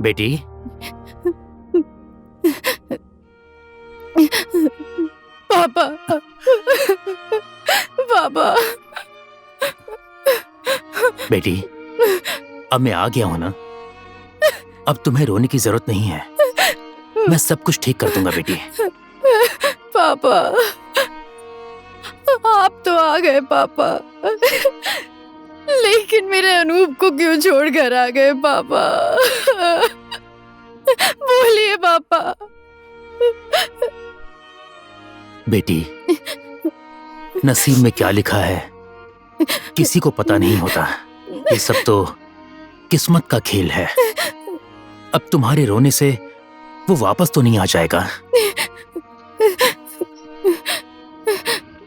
बेटी, पापा, पापा। बेटी, अब मैं आ गया हूं ना, अब तुम्हें रोने की जरूरत नहीं है। मैं सब कुछ ठीक कर दूंगा बेटी। पापा, आप तो आ गए पापा, लेकिन मेरे अनूप को क्यों छोड़कर आ गए पापा? बोलिए पापा। बेटी, नसीब में क्या लिखा है किसी को पता नहीं होता। ये सब तो किस्मत का खेल है। अब तुम्हारे रोने से वो वापस तो नहीं आ जाएगा।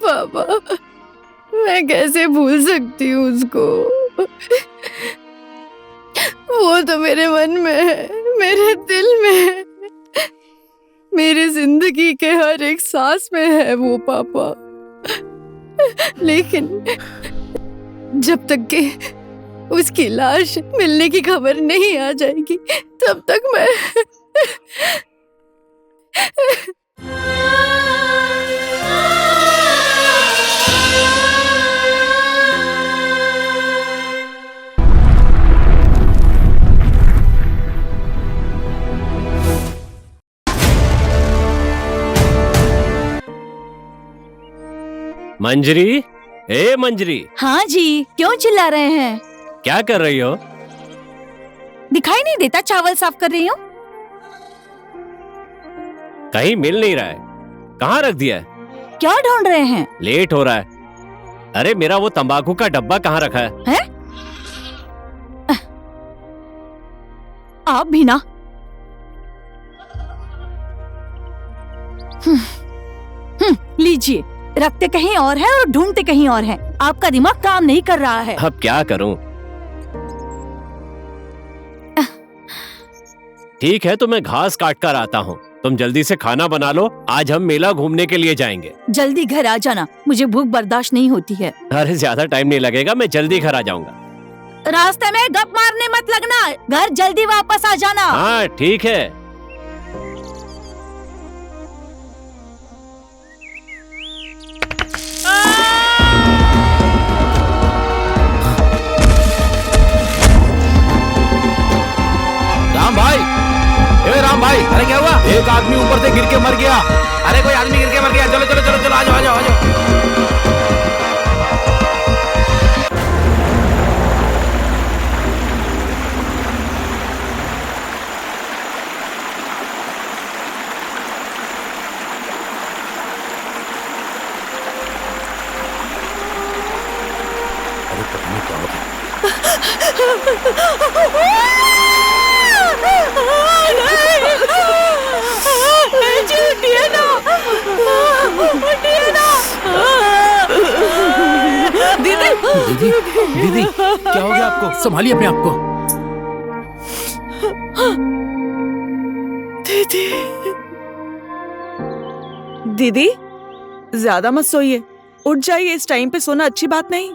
पापा, मैं कैसे भूल सकती हूँ उसको? वो तो मेरे मन में है, मेरे दिल में है, मेरी जिंदगी के हर एक सांस में है वो पापा। लेकिन जब तक कि उसकी लाश मिलने की खबर नहीं आ जाएगी, तब तक मैं मंजरी, ए मंजरी। हाँ जी, क्यों चिल्ला रहे हैं? क्या कर रही हो? दिखाई नहीं देता चावल साफ कर रही हूँ। कहीं मिल नहीं रहा है, कहाँ रख दिया है? क्या ढूंढ रहे हैं? लेट हो रहा है। अरे मेरा वो तंबाकू का डब्बा कहाँ रखा है? हैं? आप भी ना। लीजिए, रखते कहीं और है और ढूंढते कहीं और है। आपका दिमाग काम नहीं कर रहा है। अब क्या करूं? ठीक है, तो मैं घास काट कर आता हूँ। तुम जल्दी से खाना बना लो, आज हम मेला घूमने के लिए जाएंगे। जल्दी घर आ जाना, मुझे भूख बर्दाश्त नहीं होती है। अरे ज्यादा टाइम नहीं लगेगा, मैं जल्दी घर आ जाऊंगा। रास्ते में गप मारने मत लगना, घर जल्दी वापस आ जाना। हाँ ठीक है। राम भाई, ए राम भाई, अरे क्या हुआ? एक आदमी ऊपर से गिर के मर गया। अरे कोई आदमी गिर के मर गया। चलो चलो चलो चलो, आ जाओ आ जाओ आ जाओ। अरे पता नहीं क्या हो गया। दीदी, दीदी, दीदी, क्या हो गया आपको? संभालिए अपने आप को। दीदी। दीदी, ज्यादा मत सोइए, उठ जाइए। इस टाइम पे सोना अच्छी बात नहीं।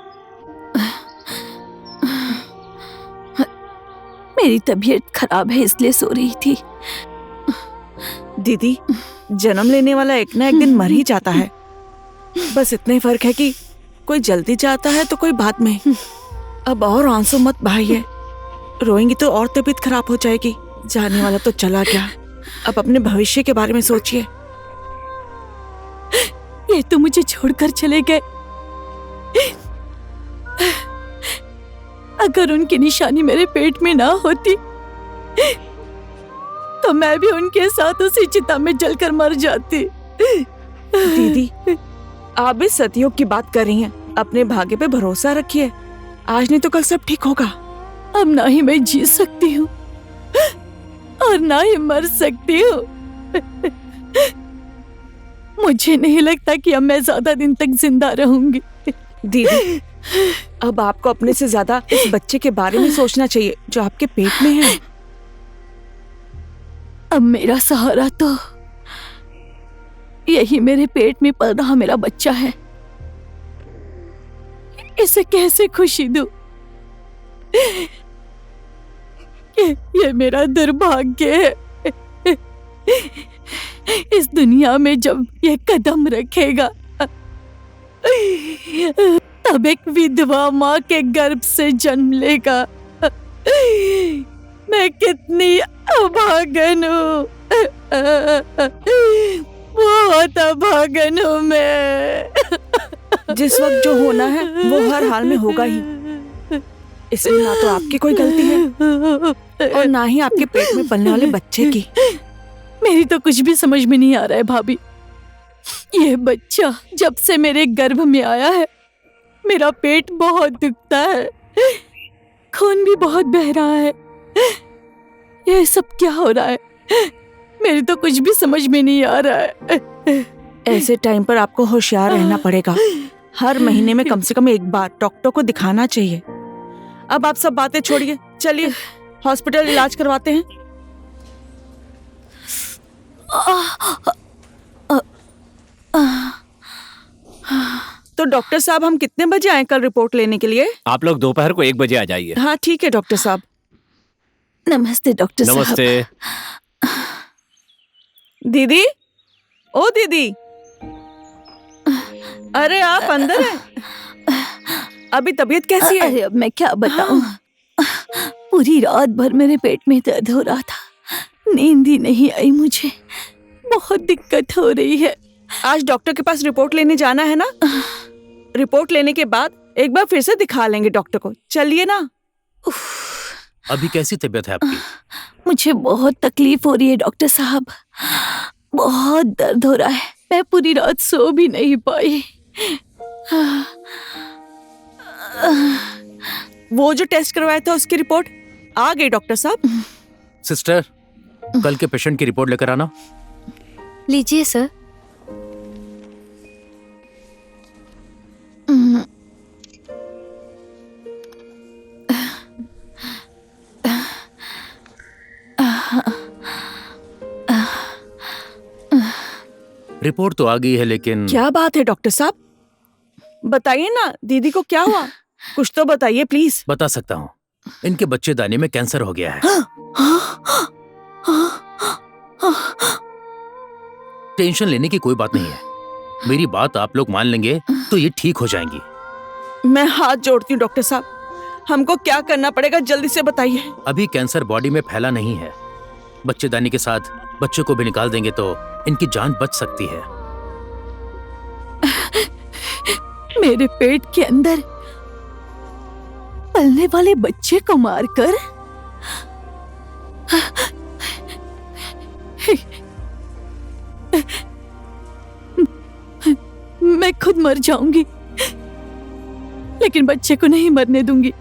मेरी तबीयत खराब है इसलिए सो रही थी। दीदी, जन्म लेने वाला एक ना एक दिन मर ही जाता है। बस इतना ही फर्क है कि कोई जल्दी जाता है तो कोई बाद में। अब और आंसू मत बहाइए, रोएंगी तो और तबीयत खराब हो जाएगी। जाने वाला तो चला गया, अब अपने भविष्य के बारे में सोचिए। ये तो मुझे छोड़कर चले गए। अगर उनकी निशानी मेरे पेट में ना होती तो मैं भी उनके साथ उसी चिता में जलकर मर जाती। दीदी, आप भी सतयुग की बात कर रही हैं। अपने भाग्य पे भरोसा रखिए, आज नहीं तो कल सब ठीक होगा। अब ना ही मैं जी सकती हूँ और ना ही मर सकती हूँ। मुझे नहीं लगता कि अब मैं ज्यादा दिन तक जिंदा रहूंगी। दीदी, अब आपको अपने से ज्यादा इस बच्चे के बारे में सोचना चाहिए जो आपके पेट में है। अब मेरा सहारा तो यही मेरे पेट में पल रहा मेरा बच्चा है। इसे कैसे खुशी दूं? ये मेरा दुर्भाग्य है। इस दुनिया में जब ये कदम रखेगा तब एक विधवा माँ के गर्भ से जन्म लेगा। मैं कितनी अभागन हूँ, बहुत अभागन हूँ मैं। जिस वक्त जो होना है वो हर हाल में होगा ही। इसमें ना तो आपकी कोई गलती है और ना ही आपके पेट में पलने वाले बच्चे की। मेरी तो कुछ भी समझ में नहीं आ रहा है भाभी। ये बच्चा जब से मेरे गर्भ में आया है मेरा पेट बहुत दुखता है, खून भी बहुत बह रहा है। ये सब क्या हो रहा है? मेरी तो कुछ भी समझ में नहीं आ रहा है। ऐसे टाइम पर आपको होशियार रहना पड़ेगा। हर महीने में कम से कम एक बार डॉक्टर को दिखाना चाहिए। अब आप सब बातें छोड़िए, चलिए हॉस्पिटल इलाज करवाते हैं। तो डॉक्टर साहब हम कितने बजे आए कल रिपोर्ट लेने के लिए? आप लोग दोपहर को 1 बजे आ जाइए। हाँ ठीक है डॉक्टर साहब। नमस्ते डॉक्टर साहब। नमस्ते। दीदी, ओ दीदी, अरे आप अंदर हैं? अभी तबीयत कैसी है? अरे अब मैं क्या बताऊं, पूरी रात भर मेरे पेट में दर्द हो रहा था, नींद ही नहीं आई मुझे, बहुत दिक्कत हो रही है। आज डॉक्टर के पास रिपोर्ट लेने जाना है ना? रिपोर्ट लेने के बाद एक बार फिर से दिखा लेंगे डॉक्टर को, चलिए ना। अभी कैसी तबीयत है आपकी? मुझे बहुत तकलीफ हो रही है डॉक्टर साहब, बहुत दर्द हो रहा है, मैं पूरी रात सो भी नहीं पाई। वो जो टेस्ट करवाया था उसकी रिपोर्ट आ गई डॉक्टर साहब? सिस्टर, कल के पेशेंट की रिपोर्ट लेकर आना। लीजिए सर। रिपोर्ट तो आ गई है लेकिन क्या बात है डॉक्टर साहब, बताइए ना दीदी को क्या हुआ, कुछ तो बताइए प्लीज। बता सकता हूँ, इनके बच्चेदानी में कैंसर हो गया है। टेंशन लेने की कोई बात नहीं है, मेरी बात आप लोग मान लेंगे तो ये ठीक हो जाएंगी। मैं हाथ जोड़ती हूँ डॉक्टर साहब, हमको क्या करना पड़ेगा जल्दी से बताइए। अभी कैंसर बॉडी में फैला नहीं है, बच्चेदानी के साथ बच्चों को भी निकाल देंगे तो इनकी जान बच सकती है। मेरे पेट के अंदर पलने वाले बच्चे को मारकर मैं खुद मर जाऊंगी, लेकिन बच्चे को नहीं मरने दूंगी,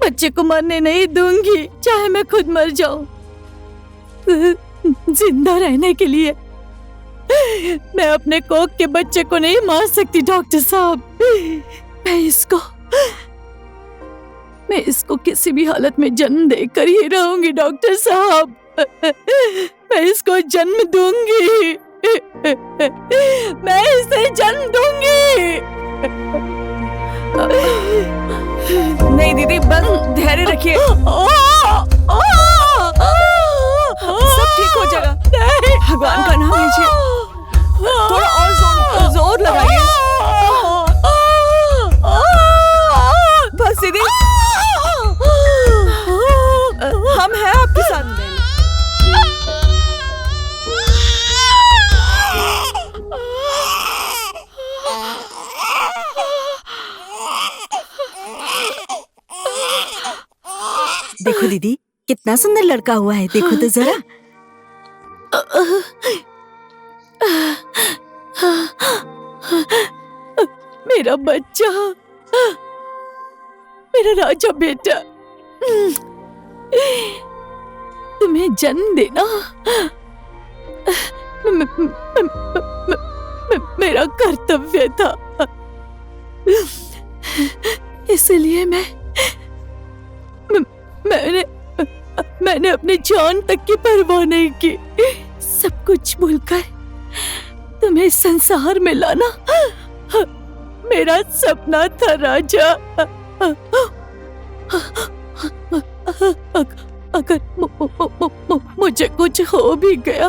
बच्चे को मरने नहीं दूंगी, चाहे मैं खुद मर जाऊं। जिंदा रहने के लिए मैं अपने कोख के बच्चे को नहीं मार सकती डॉक्टर साहब। मैं इसको किसी भी हालत में जन्म देकर ही रहूंगी डॉक्टर साहब। मैं इसको जन्म दूंगी, मैं इसे जन्म दूंगी। नहीं दीदी, बस धैर्य रखिए, सब ठीक हो जाएगा। भगवान का नाम लीजिए, थोड़ा और जोर लगाइए। बस दीदी, हम हैं आपके साथ। देखो दीदी, कितना सुंदर लड़का हुआ है, देखो तो जरा। मेरा बच्चा, मेरा राजा बेटा, तुम्हें जन्म देना मेरा कर्तव्य था, इसलिए मैंने अपनी जान तक की परवाह नहीं की। सब कुछ भूलकर तुम्हें इस संसार में लाना मेरा सपना था राजा। अगर मुझे कुछ हो भी गया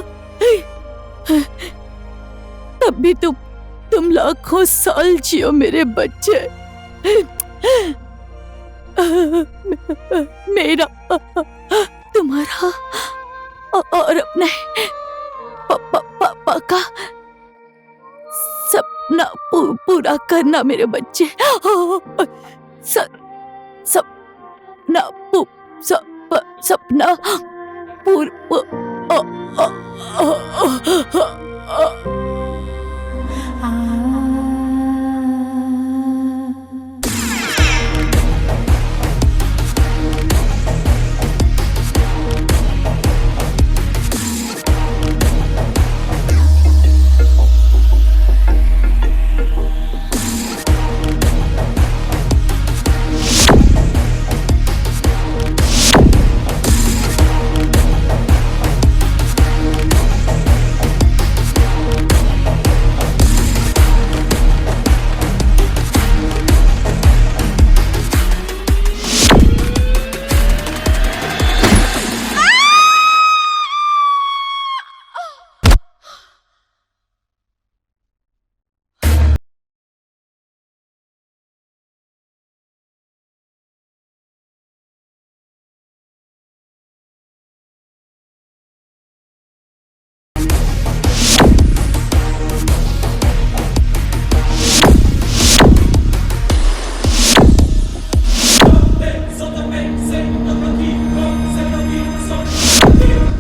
तब भी तुम लाखों साल जियो मेरे बच्चे। मेरा तुम्हारा और अपने पापा का सपना पूरा करना मेरे बच्चे। सपना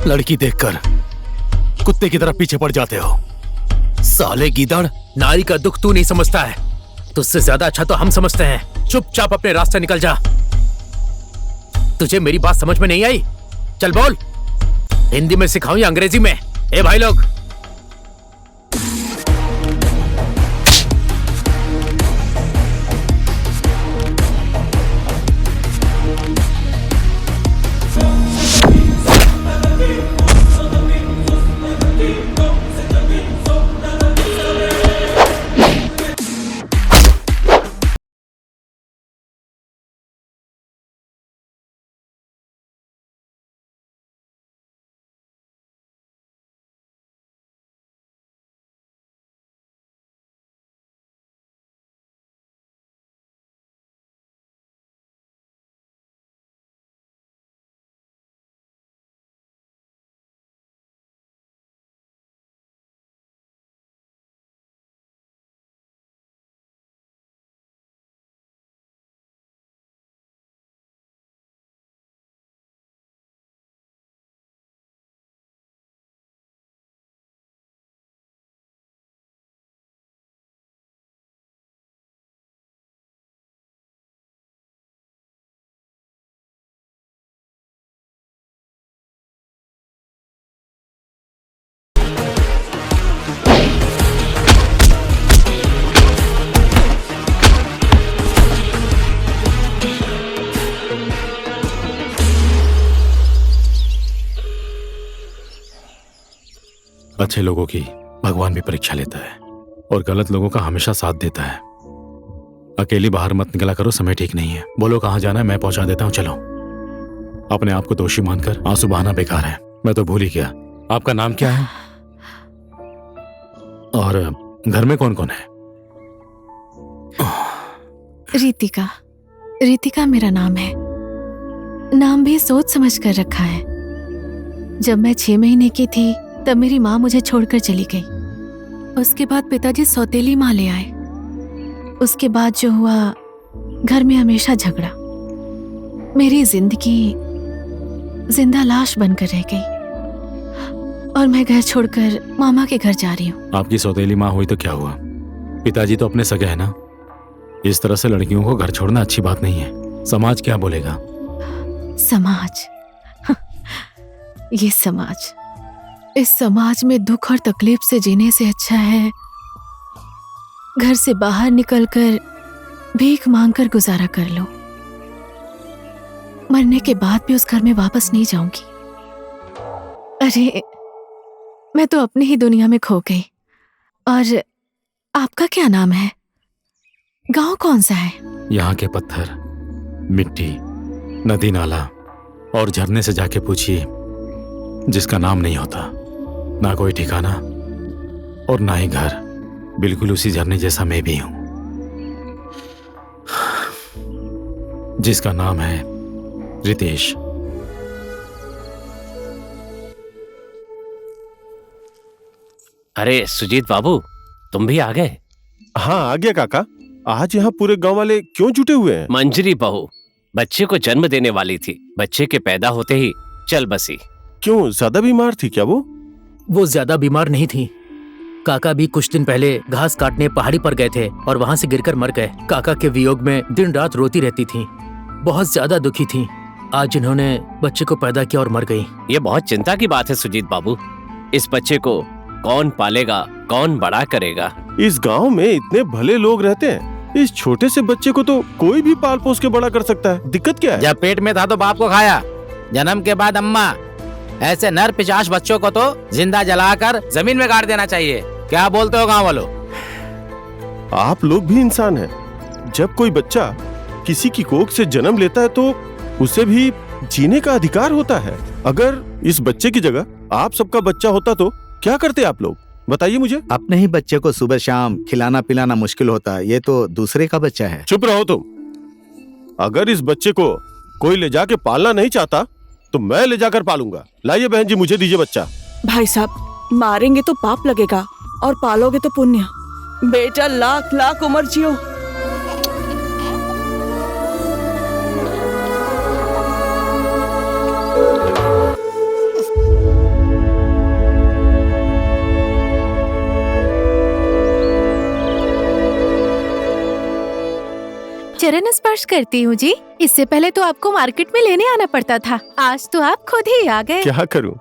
लड़की देखकर कुत्ते की तरह पीछे पड़ जाते हो। साले गीदड़, नारी का दुख तू नहीं समझता है, तुझसे ज्यादा अच्छा तो हम समझते हैं। चुपचाप अपने रास्ते निकल जा। तुझे मेरी बात समझ में नहीं आई? चल बोल, हिंदी में सिखाऊं या अंग्रेजी में? ए भाई लोग, अच्छे लोगों की भगवान भी परीक्षा लेता है और गलत लोगों का हमेशा साथ देता है। अकेली बाहर मत निकला करो, समय ठीक नहीं है। बोलो कहाँ जाना है, मैं पहुंचा देता हूँ, चलो। अपने आप को दोषी मानकर आंसू बहाना बेकार है। मैं तो भूल ही गया, आपका नाम क्या है और घर में कौन कौन है? रितिका। रितिका मेरा नाम है। नाम भी सोच समझ कर रखा है। जब मैं 6 महीने की थी तब मेरी माँ मुझे छोड़कर चली गई। उसके बाद पिताजी सौतेली माँ ले आए। उसके बाद जो हुआ, घर में हमेशा झगड़ा। मेरी जिंदगी जिंदा लाश बनकर रह गई और मैं घर छोड़कर मामा के घर जा रही हूँ। आपकी सौतेली माँ हुई तो क्या हुआ? पिताजी तो अपने सगे है ना। इस तरह से लड़कियों को घर छोड़ना अच्छी बात नहीं है। समाज क्या बोलेगा? समाज? ये समाज, इस समाज में दुख और तकलीफ से जीने से अच्छा है घर से बाहर निकलकर भीख मांगकर गुजारा कर लो। मरने के बाद भी उस घर में वापस नहीं जाऊंगी। अरे, मैं तो अपनी ही दुनिया में खो गई। और आपका क्या नाम है? गांव कौन सा है? यहाँ के पत्थर, मिट्टी, नदी नाला और झरने से जाके पूछिए, जिसका नाम नहीं होता, ना कोई ठिकाना और ना ही घर, बिल्कुल उसी झरने जैसा मैं भी हूं, जिसका नाम है रितेश। अरे सुजीत बाबू, तुम भी आ गए? हाँ आ गया काका। आज यहाँ पूरे गांव वाले क्यों जुटे हुए हैं? मंजरी बहू बच्चे को जन्म देने वाली थी। बच्चे के पैदा होते ही चल बसी। क्यों, ज्यादा बीमार थी क्या वो? वो ज्यादा बीमार नहीं थी। काका भी कुछ दिन पहले घास काटने पहाड़ी पर गए थे और वहाँ से गिरकर मर गए। काका के वियोग में दिन रात रोती रहती थी, बहुत ज्यादा दुखी थी। आज इन्होंने बच्चे को पैदा किया और मर गई। ये बहुत चिंता की बात है सुजीत बाबू। इस बच्चे को कौन पालेगा, कौन बड़ा करेगा? इस गांव में इतने भले लोग रहते हैं, इस छोटे से बच्चे को तो कोई भी पाल पोस के बड़ा कर सकता है। दिक्कत क्या है? जब पेट में था तो बाप को खाया, जन्म के बाद अम्मा। ऐसे नर पिशाच बच्चों को तो जिंदा जलाकर जमीन में गाड़ देना चाहिए। क्या बोलते हो गांव वालों? आप लोग भी इंसान हैं। जब कोई बच्चा किसी की कोख से जन्म लेता है तो उसे भी जीने का अधिकार होता है। अगर इस बच्चे की जगह आप सबका बच्चा होता तो क्या करते आप लोग, बताइए मुझे। अपने ही बच्चे को सुबह शाम खिलाना पिलाना मुश्किल होता है, ये तो दूसरे का बच्चा है। चुप रहो तुम। अगर इस बच्चे को कोई ले जाके पालना नहीं चाहता तो मैं ले जाकर पालूंगा। लाइए बहन जी, मुझे दीजिए बच्चा। भाई साहब, मारेंगे तो पाप लगेगा और पालोगे तो पुण्य। बेटा लाख लाख उम्र जियो। चरण स्पर्श करती हूँ जी। इससे पहले तो आपको मार्केट में लेने आना पड़ता था, आज तो आप खुद ही आ गए। क्या करूं,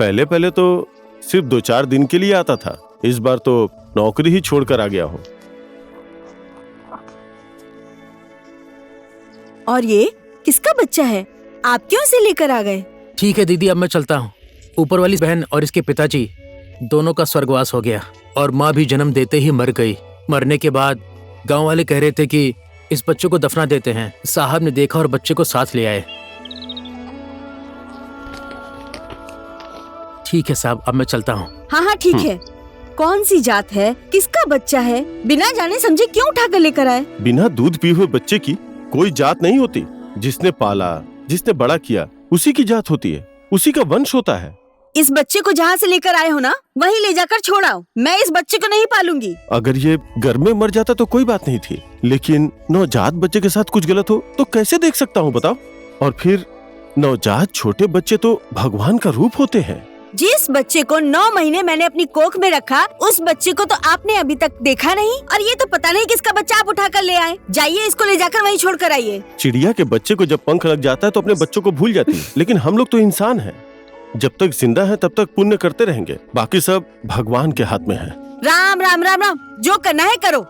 पहले पहले तो सिर्फ 2-4 दिन के लिए आता था। इस बार तो नौकरी ही छोड़कर आ गया हूँ। और ये किसका बच्चा है? आप क्यों इसे लेकर आ गए? ठीक है दीदी, अब मैं चलता हूँ। ऊपर वाली बहन और इसके पिताजी दोनों का स्वर्गवास हो गया और माँ भी जन्म देते ही मर गई। मरने के बाद गांव वाले कह रहे थे कि इस बच्चे को दफना देते हैं। साहब ने देखा और बच्चे को साथ ले आए। ठीक है साहब, अब मैं चलता हूँ। हाँ हाँ ठीक है। कौन सी जात है, किसका बच्चा है, बिना जाने समझे क्यों उठा कर लेकर आए? बिना दूध पिए हुए बच्चे की कोई जात नहीं होती। जिसने पाला, जिसने बड़ा किया, उसी की जात होती है, उसी का वंश होता है। इस बच्चे को जहाँ से लेकर आए हो ना, वहीं ले जाकर छोड़ाओ। मैं इस बच्चे को नहीं पालूंगी। अगर ये घर में मर जाता तो कोई बात नहीं थी, लेकिन नवजात बच्चे के साथ कुछ गलत हो तो कैसे देख सकता हूँ बताओ? और फिर नवजात छोटे बच्चे तो भगवान का रूप होते हैं। जिस बच्चे को 9 महीने मैंने अपनी कोख में रखा, उस बच्चे को तो आपने अभी तक देखा नहीं, और ये तो पता नहीं किसका बच्चा आप उठा कर ले आए। जाइए, इसको ले जाकर वहीं छोड़ कर आइए। चिड़िया के बच्चे को जब पंख लग जाता है तो अपने बच्चों को भूल जाती है, लेकिन हम लोग तो इंसान हैं। जब तक जिंदा है तब तक पुण्य करते रहेंगे, बाकी सब भगवान के हाथ में है। राम राम राम राम, जो करना है करो।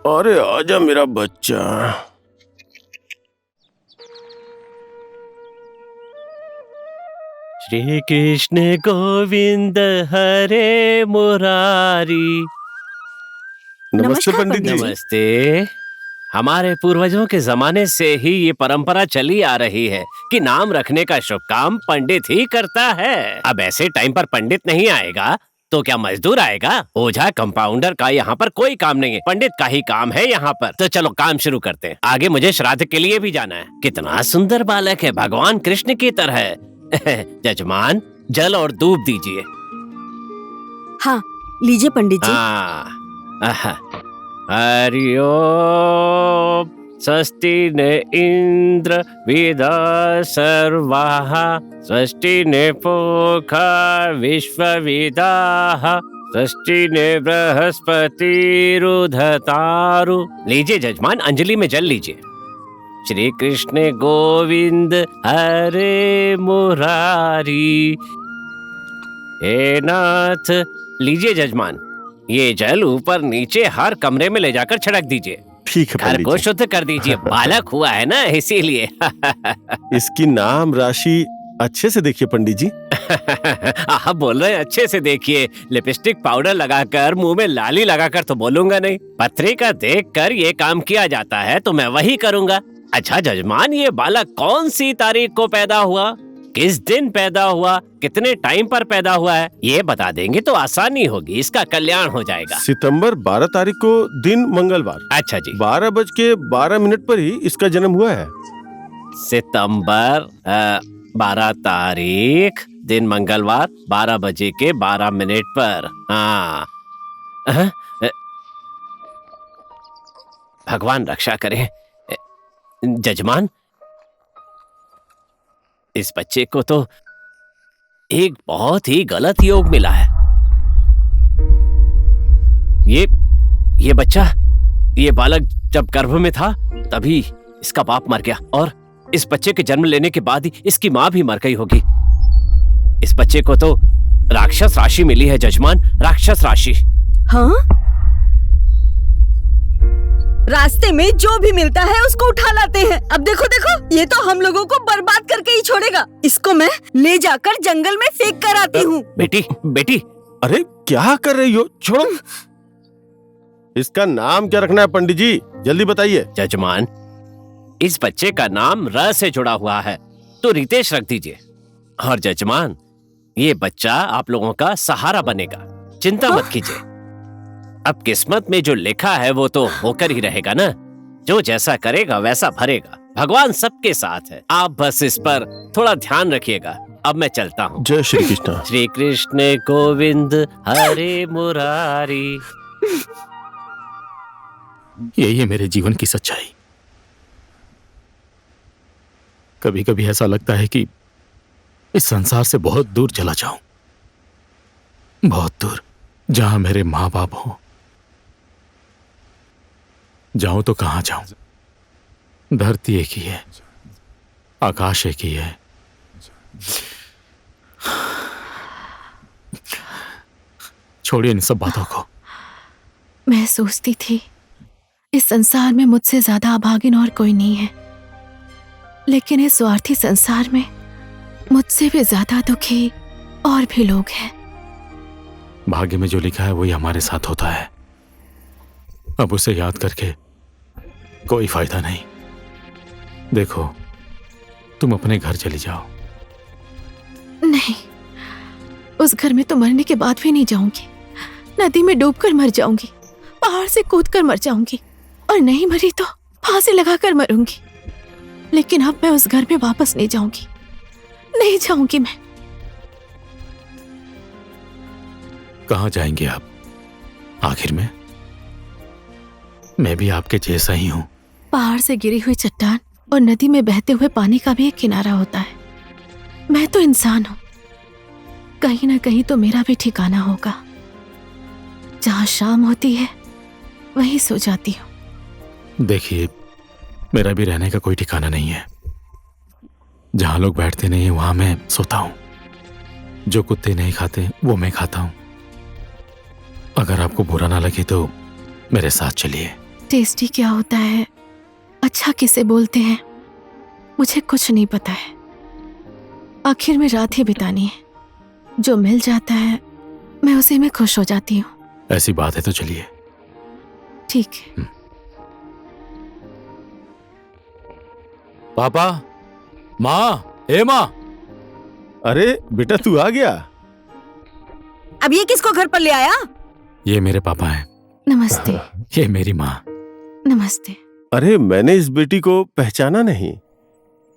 अरे आजा मेरा बच्चा। श्री कृष्ण गोविंद हरे मुरारी। नमस्ते पंडित जी। नमस्ते। हमारे पूर्वजों के जमाने से ही ये परंपरा चली आ रही है कि नाम रखने का शुभ काम पंडित ही करता है। अब ऐसे टाइम पर पंडित नहीं आएगा तो क्या मजदूर आएगा? ओझा कंपाउंडर का यहाँ पर कोई काम नहीं है, पंडित का ही काम है यहाँ पर। तो चलो काम शुरू करते हैं। आगे मुझे श्राद्ध के लिए भी जाना है। कितना सुंदर बालक है, भगवान कृष्ण की तरह। जजमान, जल और दूध दीजिए। हाँ लीजिए पंडित जी। हरि ओम। स्वस्ति न इंद्र विदा सर्वाः, स्वस्ति न पूषा विश्ववेदाः, स्वस्ति न बृहस्पतिरुदधातु। लीजिए जजमान, अंजलि में जल लीजिए। श्री कृष्ण गोविंद हरे मुरारी। हे नाथ, लीजिए जजमान, ये जल ऊपर नीचे हर कमरे में ले जाकर छिड़क दीजिए। ठीक है घर पंडित को जी। शुद्ध कर दीजिए। बालक हुआ है ना, इसीलिए। इसकी नाम राशि अच्छे से देखिए पंडित जी। आप बोल रहे हैं अच्छे से देखिए। लिपस्टिक पाउडर लगाकर, मुंह में लाली लगाकर तो बोलूंगा नहीं। पत्रिका देखकर ये काम किया जाता है तो मैं वही करूंगा। अच्छा जजमान, ये बालक कौन सी तारीख को पैदा हुआ, किस दिन पैदा हुआ, कितने टाइम पर पैदा हुआ है, ये बता देंगे तो आसानी होगी, इसका कल्याण हो जाएगा। सितंबर 12 तारीख को, दिन मंगलवार। अच्छा जी। 12:12 पर ही इसका जन्म हुआ है। सितंबर 12 तारीख, दिन मंगलवार, 12:12 पर। हाँ, भगवान रक्षा करे। जजमान, इस बच्चे को तो एक बहुत ही गलत योग मिला है। ये बच्चा, ये बालक जब गर्भ में था तभी इसका बाप मर गया और इस बच्चे के जन्म लेने के बाद ही इसकी माँ भी मर गई होगी। इस बच्चे को तो राक्षस राशि मिली है जजमान, राक्षस राशि। हाँ? रास्ते में जो भी मिलता है उसको उठा लाते हैं। अब देखो देखो, ये तो हम लोगों को बर्बाद करके ही छोड़ेगा। इसको मैं ले जाकर जंगल में फेंक कर आती हूँ। बेटी। अरे क्या कर रही हो, छोड़ो। इसका नाम क्या रखना है पंडित जी, जल्दी बताइए। जजमान, इस बच्चे का नाम र से जुड़ा हुआ है, तो रितेश रख दीजिए। और जजमान, ये बच्चा आप लोगों का सहारा बनेगा, चिंता मत कीजिए। अब किस्मत में जो लिखा है वो तो होकर ही रहेगा ना, जो जैसा करेगा वैसा भरेगा। भगवान सबके साथ है, आप बस इस पर थोड़ा ध्यान रखिएगा। अब मैं चलता हूँ। जय श्री कृष्ण। श्री कृष्ण गोविंद हरे मुरारी। यही है मेरे जीवन की सच्चाई। कभी कभी ऐसा लगता है कि इस संसार से बहुत दूर चला जाऊं, बहुत दूर, जहां मेरे माँ बाप हो। जाऊं तो कहां जाऊं? धरती एक ही है, आकाश एक ही है। छोड़िए इन सब बातों को। मैं सोचती थी इस संसार में मुझसे ज्यादा अभागिन और कोई नहीं है, लेकिन इस स्वार्थी संसार में मुझसे भी ज्यादा दुखी और भी लोग हैं। भाग्य में जो लिखा है वही हमारे साथ होता है। अब उसे याद करके कोई फायदा नहीं। देखो, तुम अपने घर चली जाओ। नहीं, उस घर में तो मरने के बाद भी नहीं जाऊंगी। नदी में डूबकर मर जाऊंगी, पहाड़ से कूदकर मर जाऊंगी, और नहीं मरी तो फांसी लगाकर मरूंगी। लेकिन अब मैं उस घर में वापस नहीं जाऊंगी, नहीं जाऊंगी मैं। कहां जाएंगे आप आखिर में? मैं भी आपके जैसा ही हूं। पहाड़ से गिरी हुई चट्टान और नदी में बहते हुए पानी का भी एक किनारा होता है। मैं तो इंसान हूं, कहीं ना कहीं तो मेरा भी ठिकाना होगा। जहां शाम होती है वहीं सो जाती हूं। देखिए, मेरा भी रहने का कोई ठिकाना नहीं है। जहां लोग बैठते नहीं है वहां मैं सोता हूं। जो कुत्ते नहीं खाते वो मैं खाता हूं। अगर आपको बुरा ना लगे तो मेरे साथ चलिए। टेस्टी क्या होता है, अच्छा किसे बोलते हैं, मुझे कुछ नहीं पता है। आखिर में रात ही बितानी है, जो मिल जाता है मैं उसी में खुश हो जाती हूँ। ऐसी बात है तो चलिए। ठीक है। पापा, माँ, ए माँ। अरे बेटा, तू आ गया। अब ये किसको घर पर ले आया? ये मेरे पापा हैं। नमस्ते। ये मेरी माँ। नमस्ते। अरे, मैंने इस बेटी को पहचाना नहीं।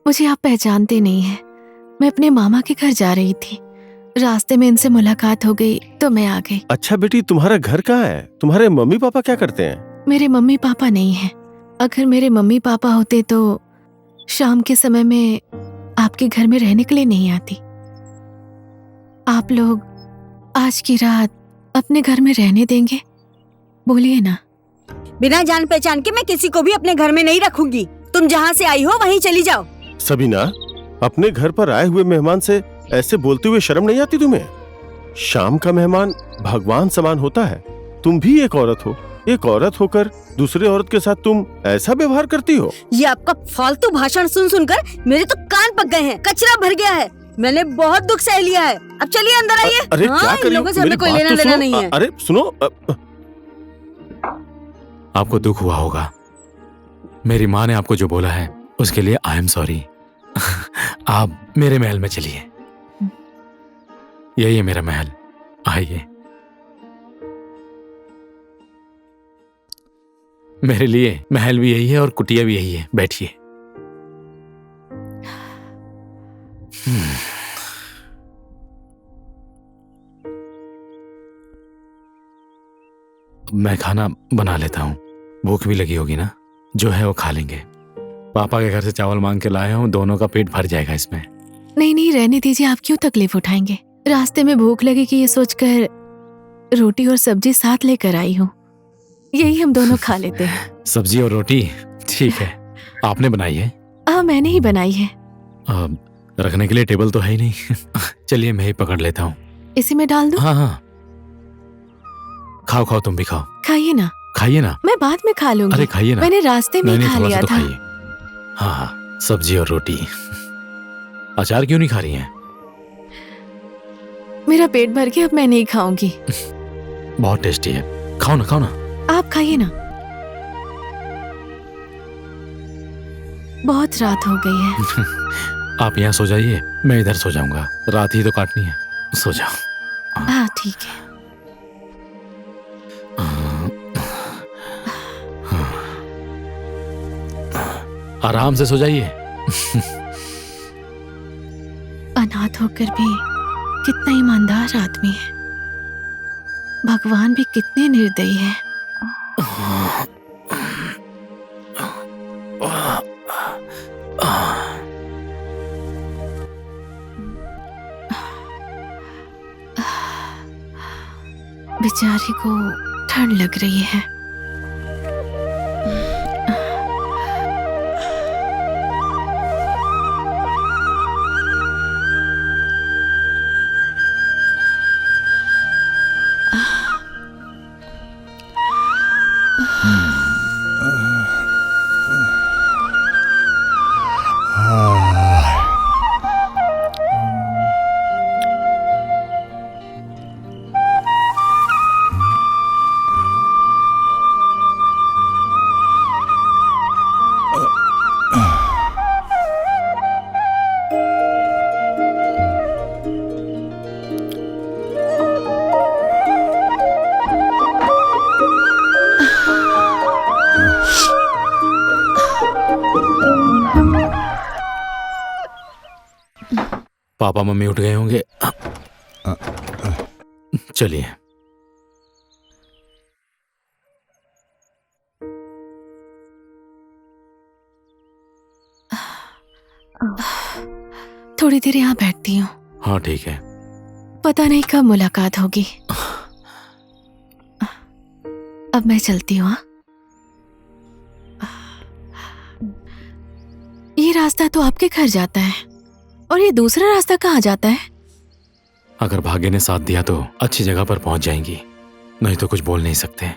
मुझे आप पहचानते नहीं हैं। मैं अपने मामा के घर जा रही थी, रास्ते में इनसे मुलाकात हो गई तो मैं आ गई। अच्छा बेटी, तुम्हारा घर कहाँ है? तुम्हारे मम्मी पापा क्या करते हैं? मेरे मम्मी पापा नहीं हैं। अगर मेरे मम्मी पापा होते तो शाम के समय में आपके घर में रहने के लिए नहीं आती। आप लोग आज की रात अपने घर में रहने देंगे? बोलिए ना। बिना जान पहचान के मैं किसी को भी अपने घर में नहीं रखूंगी। तुम जहाँ से आई हो वहीं चली जाओ। सबीना, अपने घर पर आए हुए मेहमान से ऐसे बोलते हुए शर्म नहीं आती तुम्हें? शाम का मेहमान भगवान समान होता है। तुम भी एक औरत हो, एक औरत होकर दूसरे औरत के साथ तुम ऐसा व्यवहार करती हो? ये आपका फालतू भाषण सुन सुनकर मेरे तो कान पक गए हैं। कचरा भर गया है। मैंने बहुत दुख सह लिया है। अब चलिए अंदर आइए। अरे हाँ, क्या इन कर रही हो? लोगों से हमें मेरी कोई बात लेना तो देना सुनो। नहीं है। अरे सुनो, आपको दुख हुआ होगा। मेरी माँ ने आपको जो बोला है उसके लिए आई एम सॉरी। आप मेरे महल में चलिए, यही है मेरा महल, आइए। मेरे लिए महल भी यही है और कुटिया भी यही है, बैठिए। मैं खाना बना लेता हूँ, भूख भी लगी होगी ना, जो है वो खा लेंगे। पापा के घर से चावल मांग के लाया हूँ, दोनों का पेट भर जाएगा इसमें। नहीं नहीं, रहने दीजिए, आप क्यों तकलीफ उठाएंगे। रास्ते में भूख लगेगी ये सोचकर रोटी और सब्जी साथ लेकर आई हूँ, यही हम दोनों खा लेते हैं। सब्जी और रोटी, ठीक है। आपने बनाई है? हाँ, मैंने ही बनाई है। रखने के लिए टेबल तो है ही नहीं। चलिए मैं ही पकड़ लेता हूँ। इसी में डाल दूँ? हाँ हाँ, खाओ खाओ, तुम भी खाओ। खाइए ना। खाइए ना। मैं बाद में खा लूंगी। अरे खाइए ना। मैंने रास्ते में नहीं, खा थोड़ा लिया सा तो था। खाइए। हाँ हाँ, सब्जी और रोटी। अचार क्यों नहीं खा रही हैं? मेरा पेट भर के अब मैं नहीं खाऊंगी। बहुत टेस्टी है, खाओ ना खाओ ना। आप खाइए ना, बहुत रात हो गई है। आप यहाँ सो जाइए, मैं इधर सो जाऊंगा, रात ही तो काटनी है, सो जाओ। हाँ ठीक है। आराम से सो जाइए। अनाथ होकर भी कितना ईमानदार आदमी है, भगवान भी कितने निर्दयी है। बेचारी को ठंड लग रही है। पापा मम्मी उठ गए होंगे, चलिए। थोड़ी देर यहाँ बैठती हूँ। हाँ ठीक है। पता नहीं कब मुलाकात होगी। अब मैं चलती हूँ। ये रास्ता तो आपके घर जाता है और ये दूसरा रास्ता कहाँ जाता है? अगर भाग्य ने साथ दिया तो अच्छी जगह पर पहुंच जाएंगी, नहीं तो कुछ बोल नहीं सकते।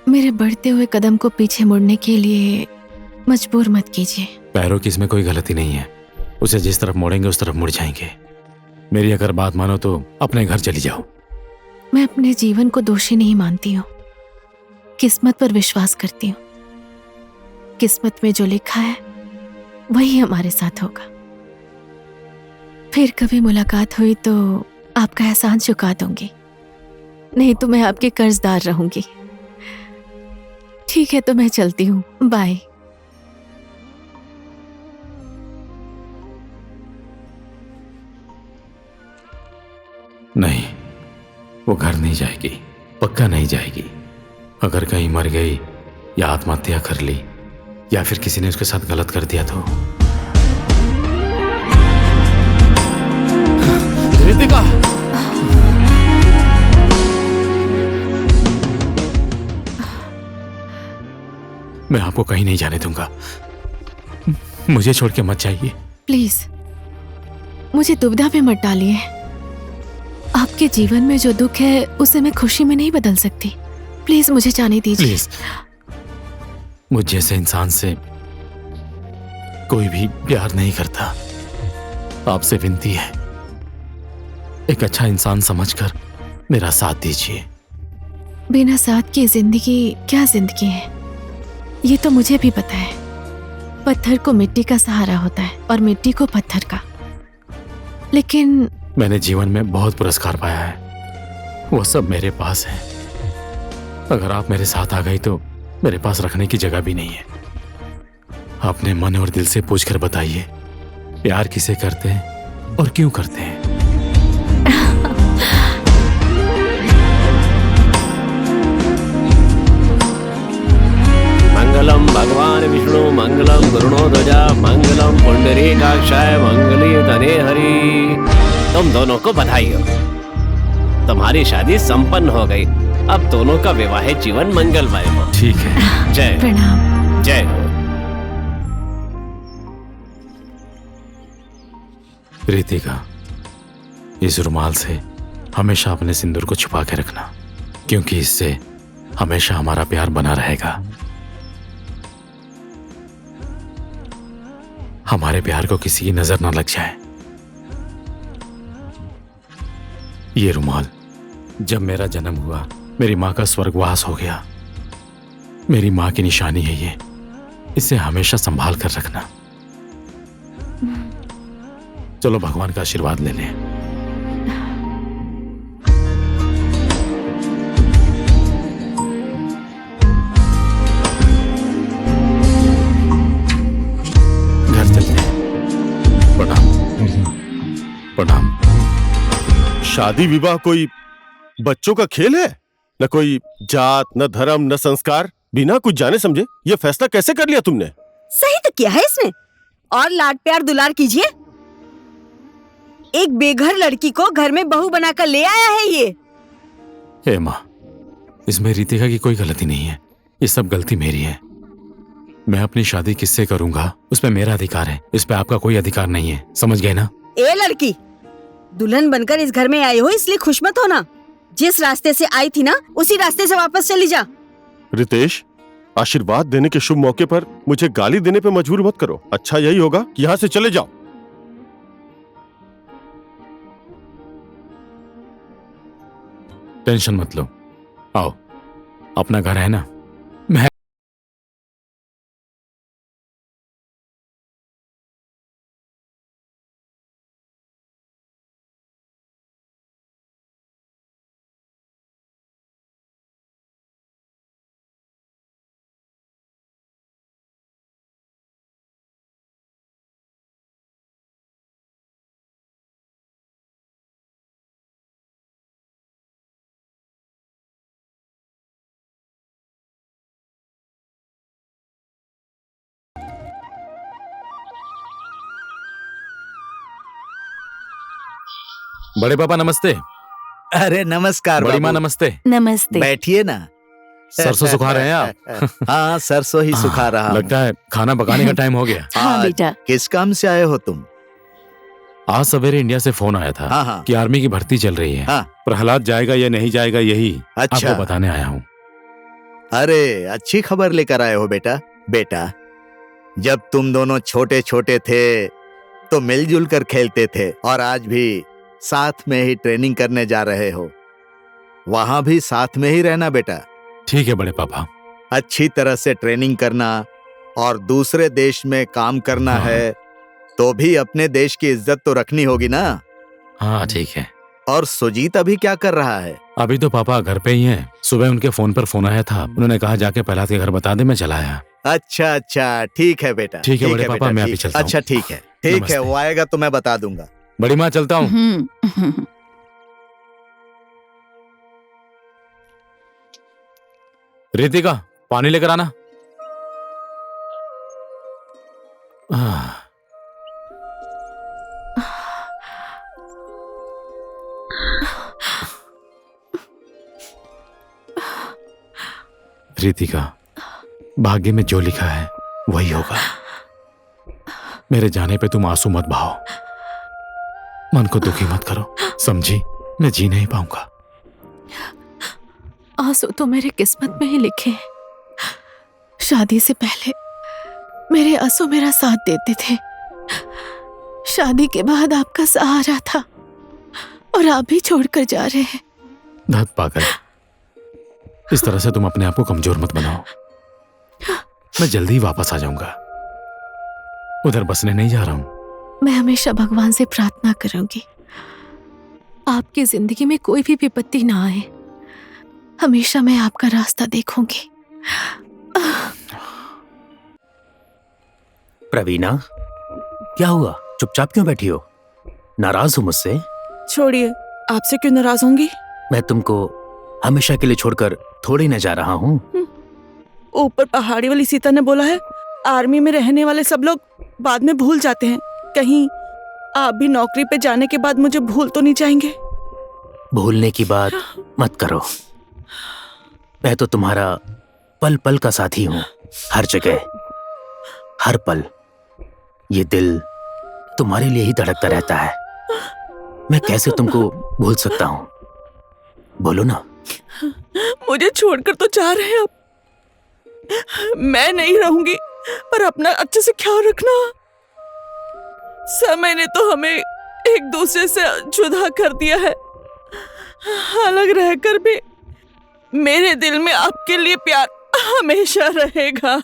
मेरे बढ़ते हुए कदम को पीछे मुड़ने के लिए मजबूर मत कीजिए। पैरों की इसमें कोई गलती नहीं है, उसे जिस तरफ मोड़ेंगे उस तरफ मुड़ जाएंगे। मेरी अगर बात मानो तो अपने घर चली जाओ। मैं अपने जीवन को दोषी नहीं मानती हूँ, किस्मत पर विश्वास करती हूँ। किस्मत में जो लिखा है वही हमारे साथ होगा। फिर कभी मुलाकात हुई तो आपका एहसान चुका दूंगी, नहीं तो मैं आपके कर्जदार रहूंगी। ठीक है, तो मैं चलती हूँ, बाय। नहीं, वो घर नहीं जाएगी, पक्का नहीं जाएगी। अगर कहीं मर गई या आत्महत्या कर ली या फिर किसी ने उसके साथ गलत कर दिया तो। रितिका, मैं आपको कहीं नहीं जाने दूंगा, मुझे छोड़ के मत जाइए। प्लीज मुझे दुविधा में मत डालिए। आपके जीवन में जो दुख है उसे मैं खुशी में नहीं बदल सकती। प्लीज मुझे जाने दीजिए। प्लीज, मुझ जैसे इंसान से कोई भी प्यार नहीं करता। आपसे विनती है, एक अच्छा इंसान समझकर मेरा साथ दीजिए। बिना साथ की जिंदगी क्या जिंदगी है, ये तो मुझे भी पता है, पत्थर को मिट्टी का सहारा होता है और मिट्टी को पत्थर का। लेकिन मैंने जीवन में बहुत पुरस्कार पाया है, वो सब मेरे पास है। अगर आप मेरे साथ आ गई तो मेरे पास रखने की जगह भी नहीं है। अपने मन और दिल से पूछकर बताइए, प्यार किसे करते हैं और क्यों करते हैं? मंगलम भगवान विष्णु मंगलम गरुणोध्वजा मंगलम पुंडरीकाक्षाय मंगली धने हरि। तुम दोनों को बधाई हो, तुम्हारी शादी संपन्न हो गई। अब दोनों का वैवाहिक जीवन मंगलमय हो। ठीक है। जय प्रणाम। जय हो। रितिका, इस रुमाल से हमेशा अपने सिंदूर को छुपा के रखना, क्योंकि इससे हमेशा हमारा प्यार बना रहेगा। हमारे प्यार को किसी की नजर ना लग जाए। ये रुमाल, जब मेरा जन्म हुआ मेरी माँ का स्वर्गवास हो गया, मेरी माँ की निशानी है ये। इसे हमेशा संभाल कर रखना। चलो भगवान का आशीर्वाद ले लें। घर चलते हैं। प्रणाम। प्रणाम। शादी विवाह कोई बच्चों का खेल है? न कोई जात, न धर्म, न संस्कार। बिना कुछ जाने समझे ये फैसला कैसे कर लिया तुमने? सही तो किया है इसने। और लाड प्यार दुलार कीजिए। एक बेघर लड़की को घर में बहू बनाकर ले आया है ये। हे माँ, इसमें रितिका की कोई गलती नहीं है। ये सब गलती मेरी है। मैं अपनी शादी किससे करूंगा उसमें मेरा अधिकार है, इस पे आपका कोई अधिकार नहीं है। समझ गए ना? ए लड़की, दुल्हन बनकर इस घर में आई हो इसलिए खुश मत होना। जिस रास्ते से आई थी ना उसी रास्ते से वापस चली जा। रितेश, आशीर्वाद देने के शुभ मौके पर मुझे गाली देने पे मजबूर मत करो। अच्छा यही होगा कि यहाँ से चले जाओ। टेंशन मत लो, आओ, अपना घर है ना। मैं बड़े पापा नमस्ते। अरे नमस्कार बड़ी माँ बाबू। नमस्ते। नमस्ते। बैठिए ना। सरसों सुखा रहे हैं आप? हाँ, सरसों ही सुखा रहा हूँ। लगता है खाना पकाने का टाइम हो गया। हाँ बेटा। किस काम से आए हो तुम? आज सवेरे इंडिया से फोन आया था हाँ। कि आर्मी की भर्ती चल रही है। हाँ। प्रहलाद जाएगा या नहीं जाएगा यही अच्छा। आपको बताने आया हूँ। अरे अच्छी खबर लेकर आए हो बेटा। बेटा, जब तुम दोनों छोटे छोटे थे तो मिलजुल कर खेलते थे और आज भी साथ में ही ट्रेनिंग करने जा रहे हो। वहां भी साथ में ही रहना बेटा। ठीक है बड़े पापा। अच्छी तरह से ट्रेनिंग करना और दूसरे देश में काम करना हाँ। है तो भी अपने देश की इज्जत तो रखनी होगी ना। हाँ ठीक है। और सुजीत अभी क्या कर रहा है? अभी तो पापा घर पे ही हैं। सुबह उनके फोन पर फोन आया था, उन्होंने कहा जाके प्रहलाद के घर बता दे, मैं चला आया। अच्छा अच्छा, ठीक है बेटा। ठीक है बड़े पापा, बेटा, मैं अभी ठीक। चलता हूँ। अच्छा ठीक है, ठीक है, नमस्ते। वो आएगा तो मैं बता दूंगा। बड़ी माँ चलता हूँ। रितिका, पानी लेकर आना। रितिका, भाग्य में जो लिखा है वही होगा। मेरे जाने पे तुम आंसू मत बहाओ, मन को दुखी मत करो, समझी? मैं जी नहीं पाऊंगा। आंसू तो मेरे किस्मत में ही लिखे हैं। शादी से पहले मेरे आंसू मेरा साथ देते थे। शादी के बाद आपका सहारा था और आप भी छोड़कर जा रहे हैं। धत पागल, इस तरह से तुम अपने आप को कमजोर मत बनाओ। मैं जल्दी ही वापस आ जाऊंगा। उधर बसने नहीं जा रहा हूँ। मैं हमेशा भगवान से प्रार्थना करूंगी आपकी जिंदगी में कोई भी विपत्ति ना आए। हमेशा मैं आपका रास्ता देखूंगी। प्रवीणा, क्या हुआ? चुपचाप क्यों बैठी हो? नाराज हो मुझसे? छोड़िए, आपसे क्यों नाराज होंगी? मैं तुमको हमेशा के लिए छोड़कर थोड़ी न जा रहा हूँ। ऊपर पहाड़ी वाली सीता ने बोला है, आर्मी में रहने वाले सब लोग बाद में भूल जाते हैं। कहीं आप भी नौकरी पे जाने के बाद मुझे भूल तो नहीं जाएंगे? भूलने की बात मत करो। मैं तो तुम्हारा पल पल का साथी हूँ, हर जगह, हर पल। ये दिल तुम्हारे लिए ही धड़कता रहता है। मैं कैसे तुमको भूल सकता हूँ? बोलो ना। मुझे छोड़कर तो जा रहे हैं आप। मैं नहीं रहूंगी, पर अपना अच्छे से ख्याल रखना। समय ने तो हमें एक दूसरे से जुदा कर दिया है। अलग रहकर भी मेरे दिल में आपके लिए प्यार हमेशा रहेगा।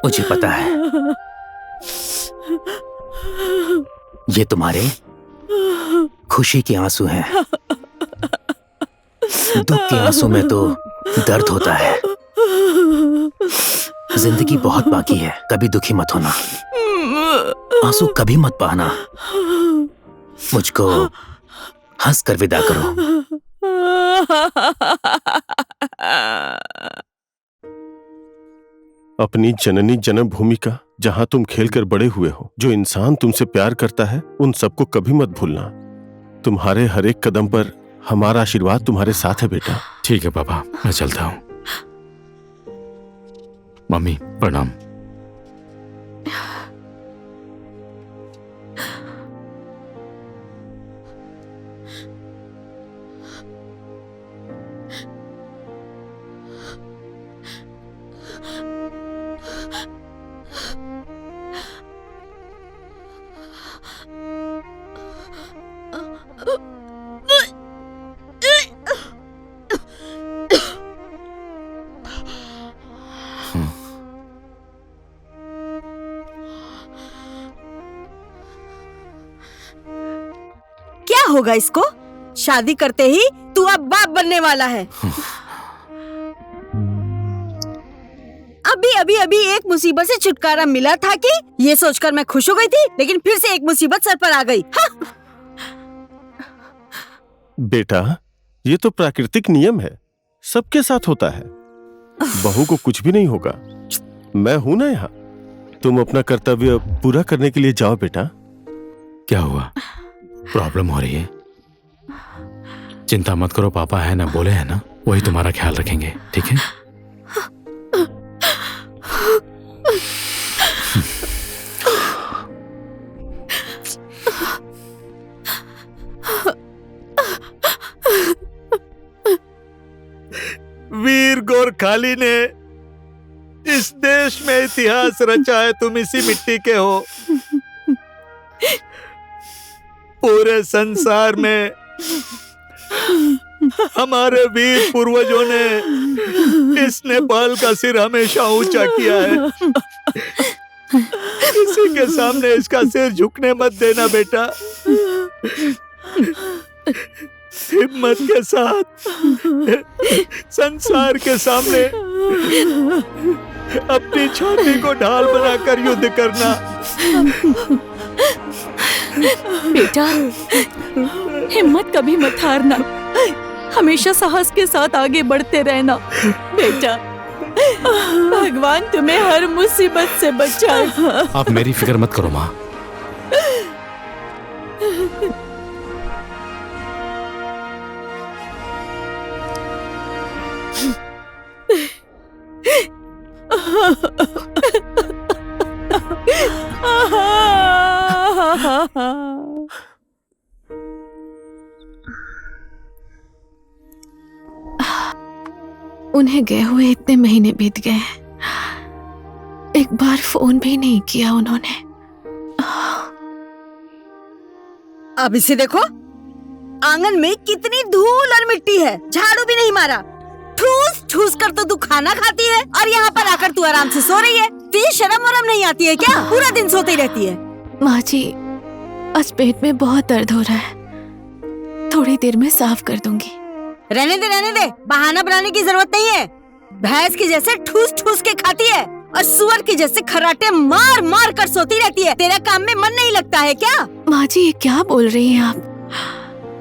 मुझे पता है। ये तुम्हारे खुशी के आंसू हैं। दुख के आंसू में तो दर्द होता है। जिंदगी बहुत बाकी है, कभी दुखी मत होना। आंसू कभी मत बहाना। मुझको हंस कर विदा करो। अपनी जननी जन्मभूमि का, जहां तुम खेलकर बड़े हुए हो, जो इंसान तुमसे प्यार करता है, उन सबको कभी मत भूलना। तुम्हारे हर एक कदम पर हमारा आशीर्वाद तुम्हारे साथ है बेटा। ठीक है पापा, मैं चलता हूँ। मम्मी प्रणाम। होगा इसको? शादी करते ही तू अब बाप बनने वाला है। अभी एक मुसीबत से छुटकारा मिला था कि ये सोचकर मैं खुश हो गई थी, लेकिन फिर से एक मुसीबत सर पर आ गई। हाँ? बेटा, ये तो प्राकृतिक नियम है, सबके साथ होता है। बहू को कुछ भी नहीं होगा। मैं हूं ना यहाँ। तुम अपना कर्तव्य पूरा करने के लिए जाओ बेटा। क्या हुआ? प्रॉब्लम हो रही है? चिंता मत करो, पापा है ना, बोले है ना, वही तुम्हारा ख्याल रखेंगे, ठीक है? वीर गोरखाली ने इस देश में इतिहास रचा है, तुम इसी मिट्टी के हो। पूरे संसार में हमारे वीर पूर्वजों ने इस नेपाल का सिर हमेशा ऊंचा किया है। किसी के सामने इसका सिर झुकने मत देना बेटा। हिम्मत के साथ संसार के सामने अपनी छाती को ढाल बनाकर युद्ध करना। बेटा, हिम्मत कभी मत हारना, हमेशा साहस के साथ आगे बढ़ते रहना। बेटा, भगवान तुम्हें हर मुसीबत से बचाए। आप मेरी फिक्र मत करो माँ। उन्हें गए हुए इतने महीने बीत गए, एक बार फोन भी नहीं किया उन्होंने। अब इसे देखो, आंगन में कितनी धूल और मिट्टी है, झाड़ू भी नहीं मारा। ठूस ठूस कर तो तू खाना खाती है और यहाँ पर आकर तू आराम से सो रही है। तुझे शर्म वरम नहीं आती है क्या? पूरा दिन सोती ही रहती है। माँ जी, आज पेट में बहुत दर्द हो रहा है, थोड़ी देर में साफ कर दूंगी। रहने दे, बहाना बनाने की जरूरत नहीं है। भैंस की जैसे ठूस ठूस के खाती है और सुअर की जैसे खर्राटे मार मार कर सोती रहती है। तेरा काम में मन नहीं लगता है क्या? माँ जी, ये क्या बोल रही हैं आप?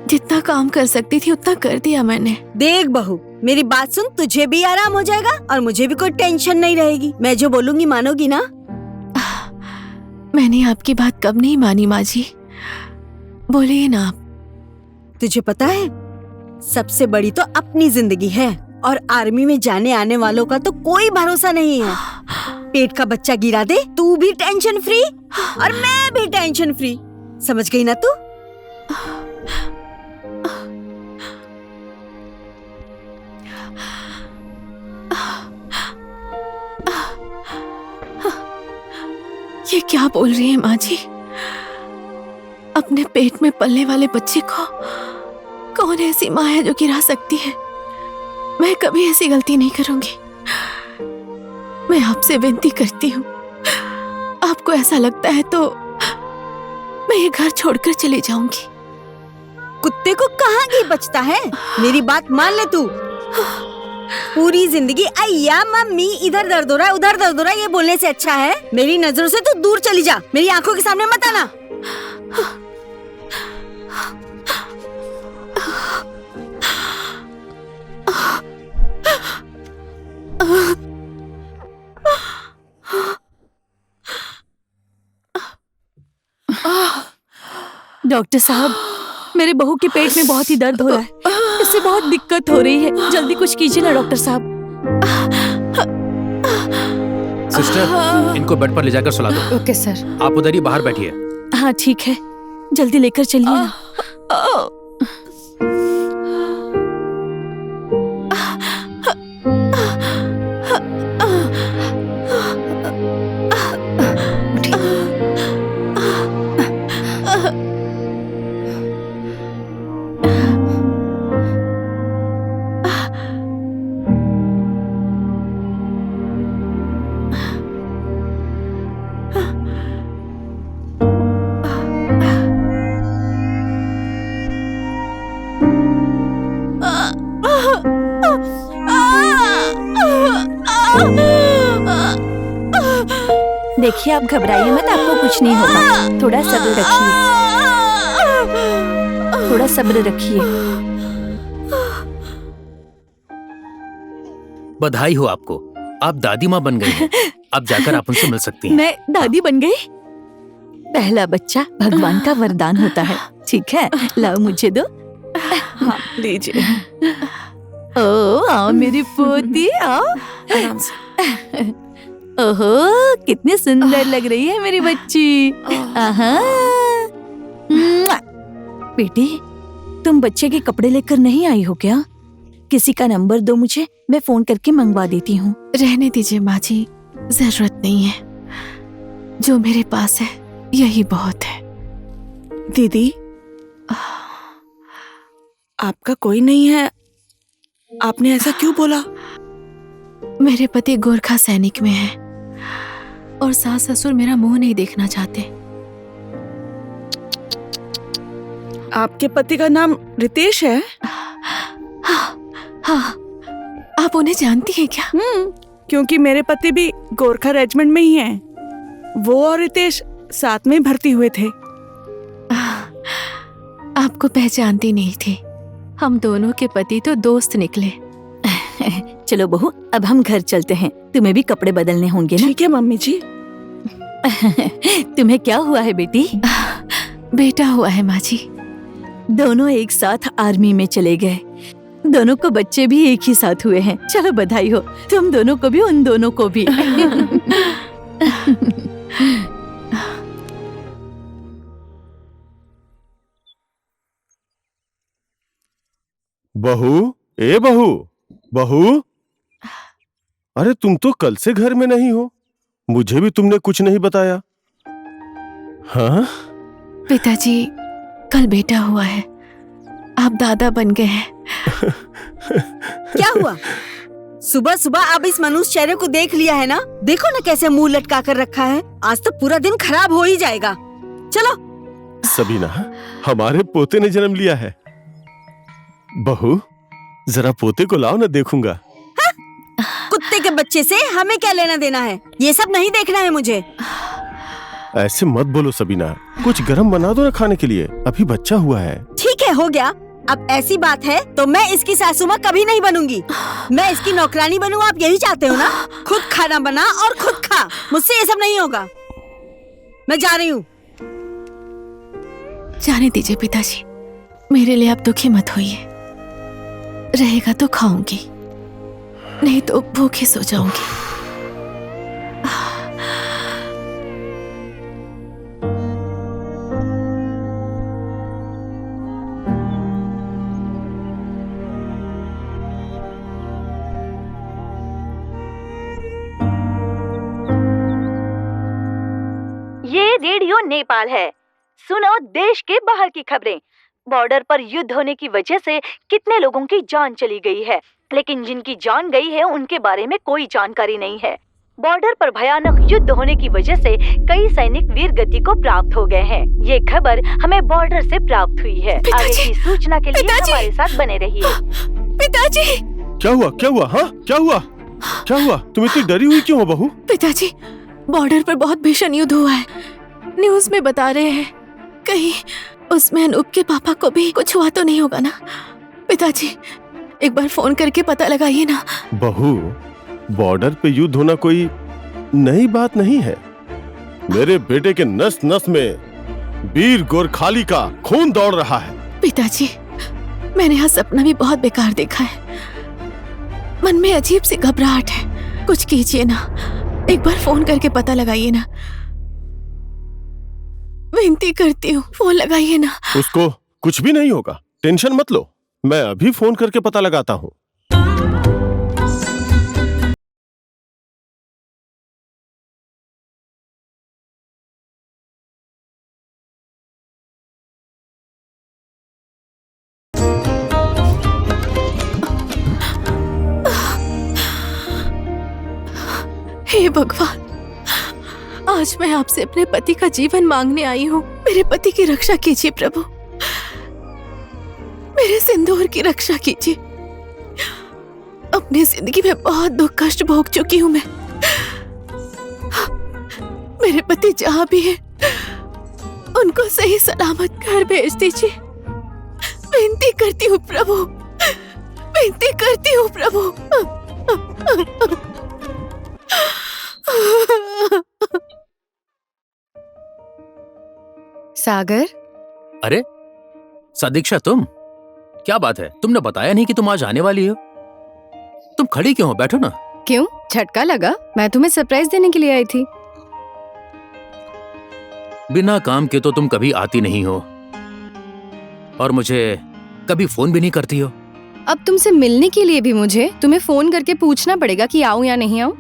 जितना काम कर सकती थी उतना कर दिया मैंने। देख बहू, मेरी बात सुन, तुझे भी आराम हो जाएगा और मुझे भी कोई टेंशन नहीं रहेगी। मैं जो बोलूंगी मानोगी ना? मैंने आपकी बात कब नहीं मानी माँ जी, बोलिए ना आप। तुझे पता है, सबसे बड़ी तो अपनी जिंदगी है और आर्मी में जाने आने वालों का तो कोई भरोसा नहीं है। पेट का बच्चा गिरा दे, तू भी टेंशन फ्री और मैं भी टेंशन फ्री। समझ गई ना तू? ये क्या बोल रही है माँ जी? अपने पेट में पलने वाले बच्चे को कौन ऐसी माँ है जो गिरा सकती है? मैं कभी ऐसी गलती नहीं करूंगी। मैं आपसे विनती करती हूँ, आपको ऐसा लगता है तो मैं ये घर छोड़कर चली जाऊंगी। कुत्ते को कहाँ घी बचता है? मेरी बात मान ले तू। पूरी जिंदगी अय्या मम्मी इधर दर्द हो रहा है उधर दर्द हो रहा है ये बोलने से अच्छा है मेरी नजरों से तो दूर चली जा। मेरी आंखों के सामने मत आना। डॉक्टर साहब, मेरे बहू के पेट में बहुत ही दर्द हो रहा है, इससे बहुत दिक्कत हो रही है। जल्दी कुछ कीजिए ना डॉक्टर साहब। सिस्टर, इनको बेड पर ले जाकर सुला दो। Okay sir. आप उधर ही बाहर बैठिए। हाँ ठीक है, जल्दी लेकर चलिए ना। देखिए, आप घबराइए मत, आपको कुछ नहीं होगा। थोड़ा सब्र रखिए, थोड़ा सब्र रखिए। बधाई हो आपको, आप दादी माँ बन गई हैं। अब जाकर आप उनसे मिल सकती हैं। मैं दादी बन गई? पहला बच्चा भगवान का वरदान होता है। ठीक है, लाओ मुझे दो। हाँ, लीजिए। ओ आओ मेरी पोती, आओ। आराम से। ओहो, कितनी सुंदर लग रही है मेरी बच्ची। आहा। बेटी, तुम बच्चे के कपड़े लेकर नहीं आई हो क्या? किसी का नंबर दो मुझे, मैं फोन करके मंगवा देती हूँ। रहने दीजिए माँ जी, जरूरत नहीं है। जो मेरे पास है यही बहुत है। दीदी, आपका कोई नहीं है, आपने ऐसा क्यों बोला? मेरे पति गोरखा सैनिक में हैं और सास ससुर मेरा मुंह नहीं देखना चाहते। आपके पति का नाम रितेश है? हाँ, आप उन्हें जानती हैं क्या? क्योंकि मेरे पति भी गोरखा रेजिमेंट में ही हैं। वो और रितेश साथ में भर्ती हुए थे। आपको पहचानती नहीं थी। हम दोनों के पति तो दोस्त निकले। चलो बहू, अब हम घर चलते हैं। तुम्हें भी कपड़े बदलने होंगे ना? ठीक है मम्मी जी। तुम्हें क्या हुआ है बेटी? बेटा हुआ है माँ जी। दोनों एक साथ आर्मी में चले गए, दोनों को बच्चे भी एक ही साथ हुए हैं। चलो बधाई हो, तुम दोनों को भी उन दोनों को भी। बहू, ए बहू, बहू, अरे तुम तो कल से घर में नहीं हो, मुझे भी तुमने कुछ नहीं बताया। हाँ? पिताजी, कल बेटा हुआ है, आप दादा बन गए हैं। क्या हुआ? सुबह सुबह अब इस मनुष्य चेहरे को देख लिया है ना, देखो ना कैसे मुंह लटका कर रखा है। आज तो पूरा दिन खराब हो ही जाएगा। चलो। सबीना, हमारे पोते ने जन्म लिया है। बहू, जरा पोते को लाओ ना, देखूंगा। कुत्ते के बच्चे से हमें क्या लेना देना है, ये सब नहीं देखना है मुझे। ऐसे मत बोलो सबीना, कुछ गरम बना दो ना खाने के लिए, अभी बच्चा हुआ है। ठीक है, हो गया। अब ऐसी बात है तो मैं इसकी सासू माँ कभी नहीं बनूंगी। मैं इसकी नौकरानी बनूं, आप यही चाहते हो ना? खुद खाना बना और खुद खा, मुझसे ये सब नहीं होगा। मैं जा रही हूँ। जाने दीजिए पिताजी, मेरे लिए आप दुखी मत होइए। रहेगा तो खाऊंगी, नहीं तो भूखी सो जाऊंगी। ये रेडियो नेपाल है। सुनो देश के बाहर की खबरें। बॉर्डर पर युद्ध होने की वजह से कितने लोगों की जान चली गई है, लेकिन जिनकी जान गई है उनके बारे में कोई जानकारी नहीं है। बॉर्डर पर भयानक युद्ध होने की वजह से कई सैनिक वीर गति को प्राप्त हो गए हैं। ये खबर हमें बॉर्डर से प्राप्त हुई है। आगे की सूचना के लिए हमारे साथ बने रहिए। पिताजी! क्या हुआ? क्या हुआ? हाँ, क्या हुआ? क्या हुआ? तुम इतनी डरी हुई क्यों हो बहू? पिताजी, बॉर्डर पर बहुत भीषण युद्ध हुआ है। न्यूज में बता रहे हैं, कहीं उसमें अनूप के पापा को भी कुछ हुआ तो नहीं होगा ना? पिताजी, एक बार फोन करके पता लगाइए ना। बहू, बॉर्डर पे युद्ध होना कोई नई बात नहीं है। मेरे बेटे के नस नस में वीर गोरखाली का खून दौड़ रहा है। पिताजी, मैंने यहाँ सपना भी बहुत बेकार देखा है। मन में अजीब सी घबराहट है। कुछ कीजिए ना, एक बार फोन करके पता लगाइए ना। विनती करती हूँ, फोन लगाइए ना। उसको कुछ भी नहीं होगा, टेंशन मत लो। मैं अभी फोन करके पता लगाता हूँ। हे भगवान, आज मैं आपसे अपने पति का जीवन मांगने आई हूँ। मेरे पति की रक्षा कीजिए प्रभु, मेरे सिंदूर की रक्षा कीजिए। अपनी जिंदगी में बहुत दुख कष्ट भोग चुकी हूँ मैं। मेरे पति जहाँ भी है उनको सही सलामत घर भेज दीजिए। विनती करती हूँ प्रभु, विनती करती हूँ प्रभु। सागर। अरे सदीक्षा, तुम? क्या बात है, तुमने बताया नहीं कि तुम आज आने वाली हो। तुम खड़ी क्यों हो? बैठो ना। क्यों, झटका लगा? मैं तुम्हें सरप्राइज देने के लिए आई थी। बिना काम के तो तुम कभी आती नहीं हो और मुझे कभी फोन भी नहीं करती हो। अब तुमसे मिलने के लिए भी मुझे तुम्हें फोन करके पूछना पड़ेगा कि आऊं या नहीं आऊं?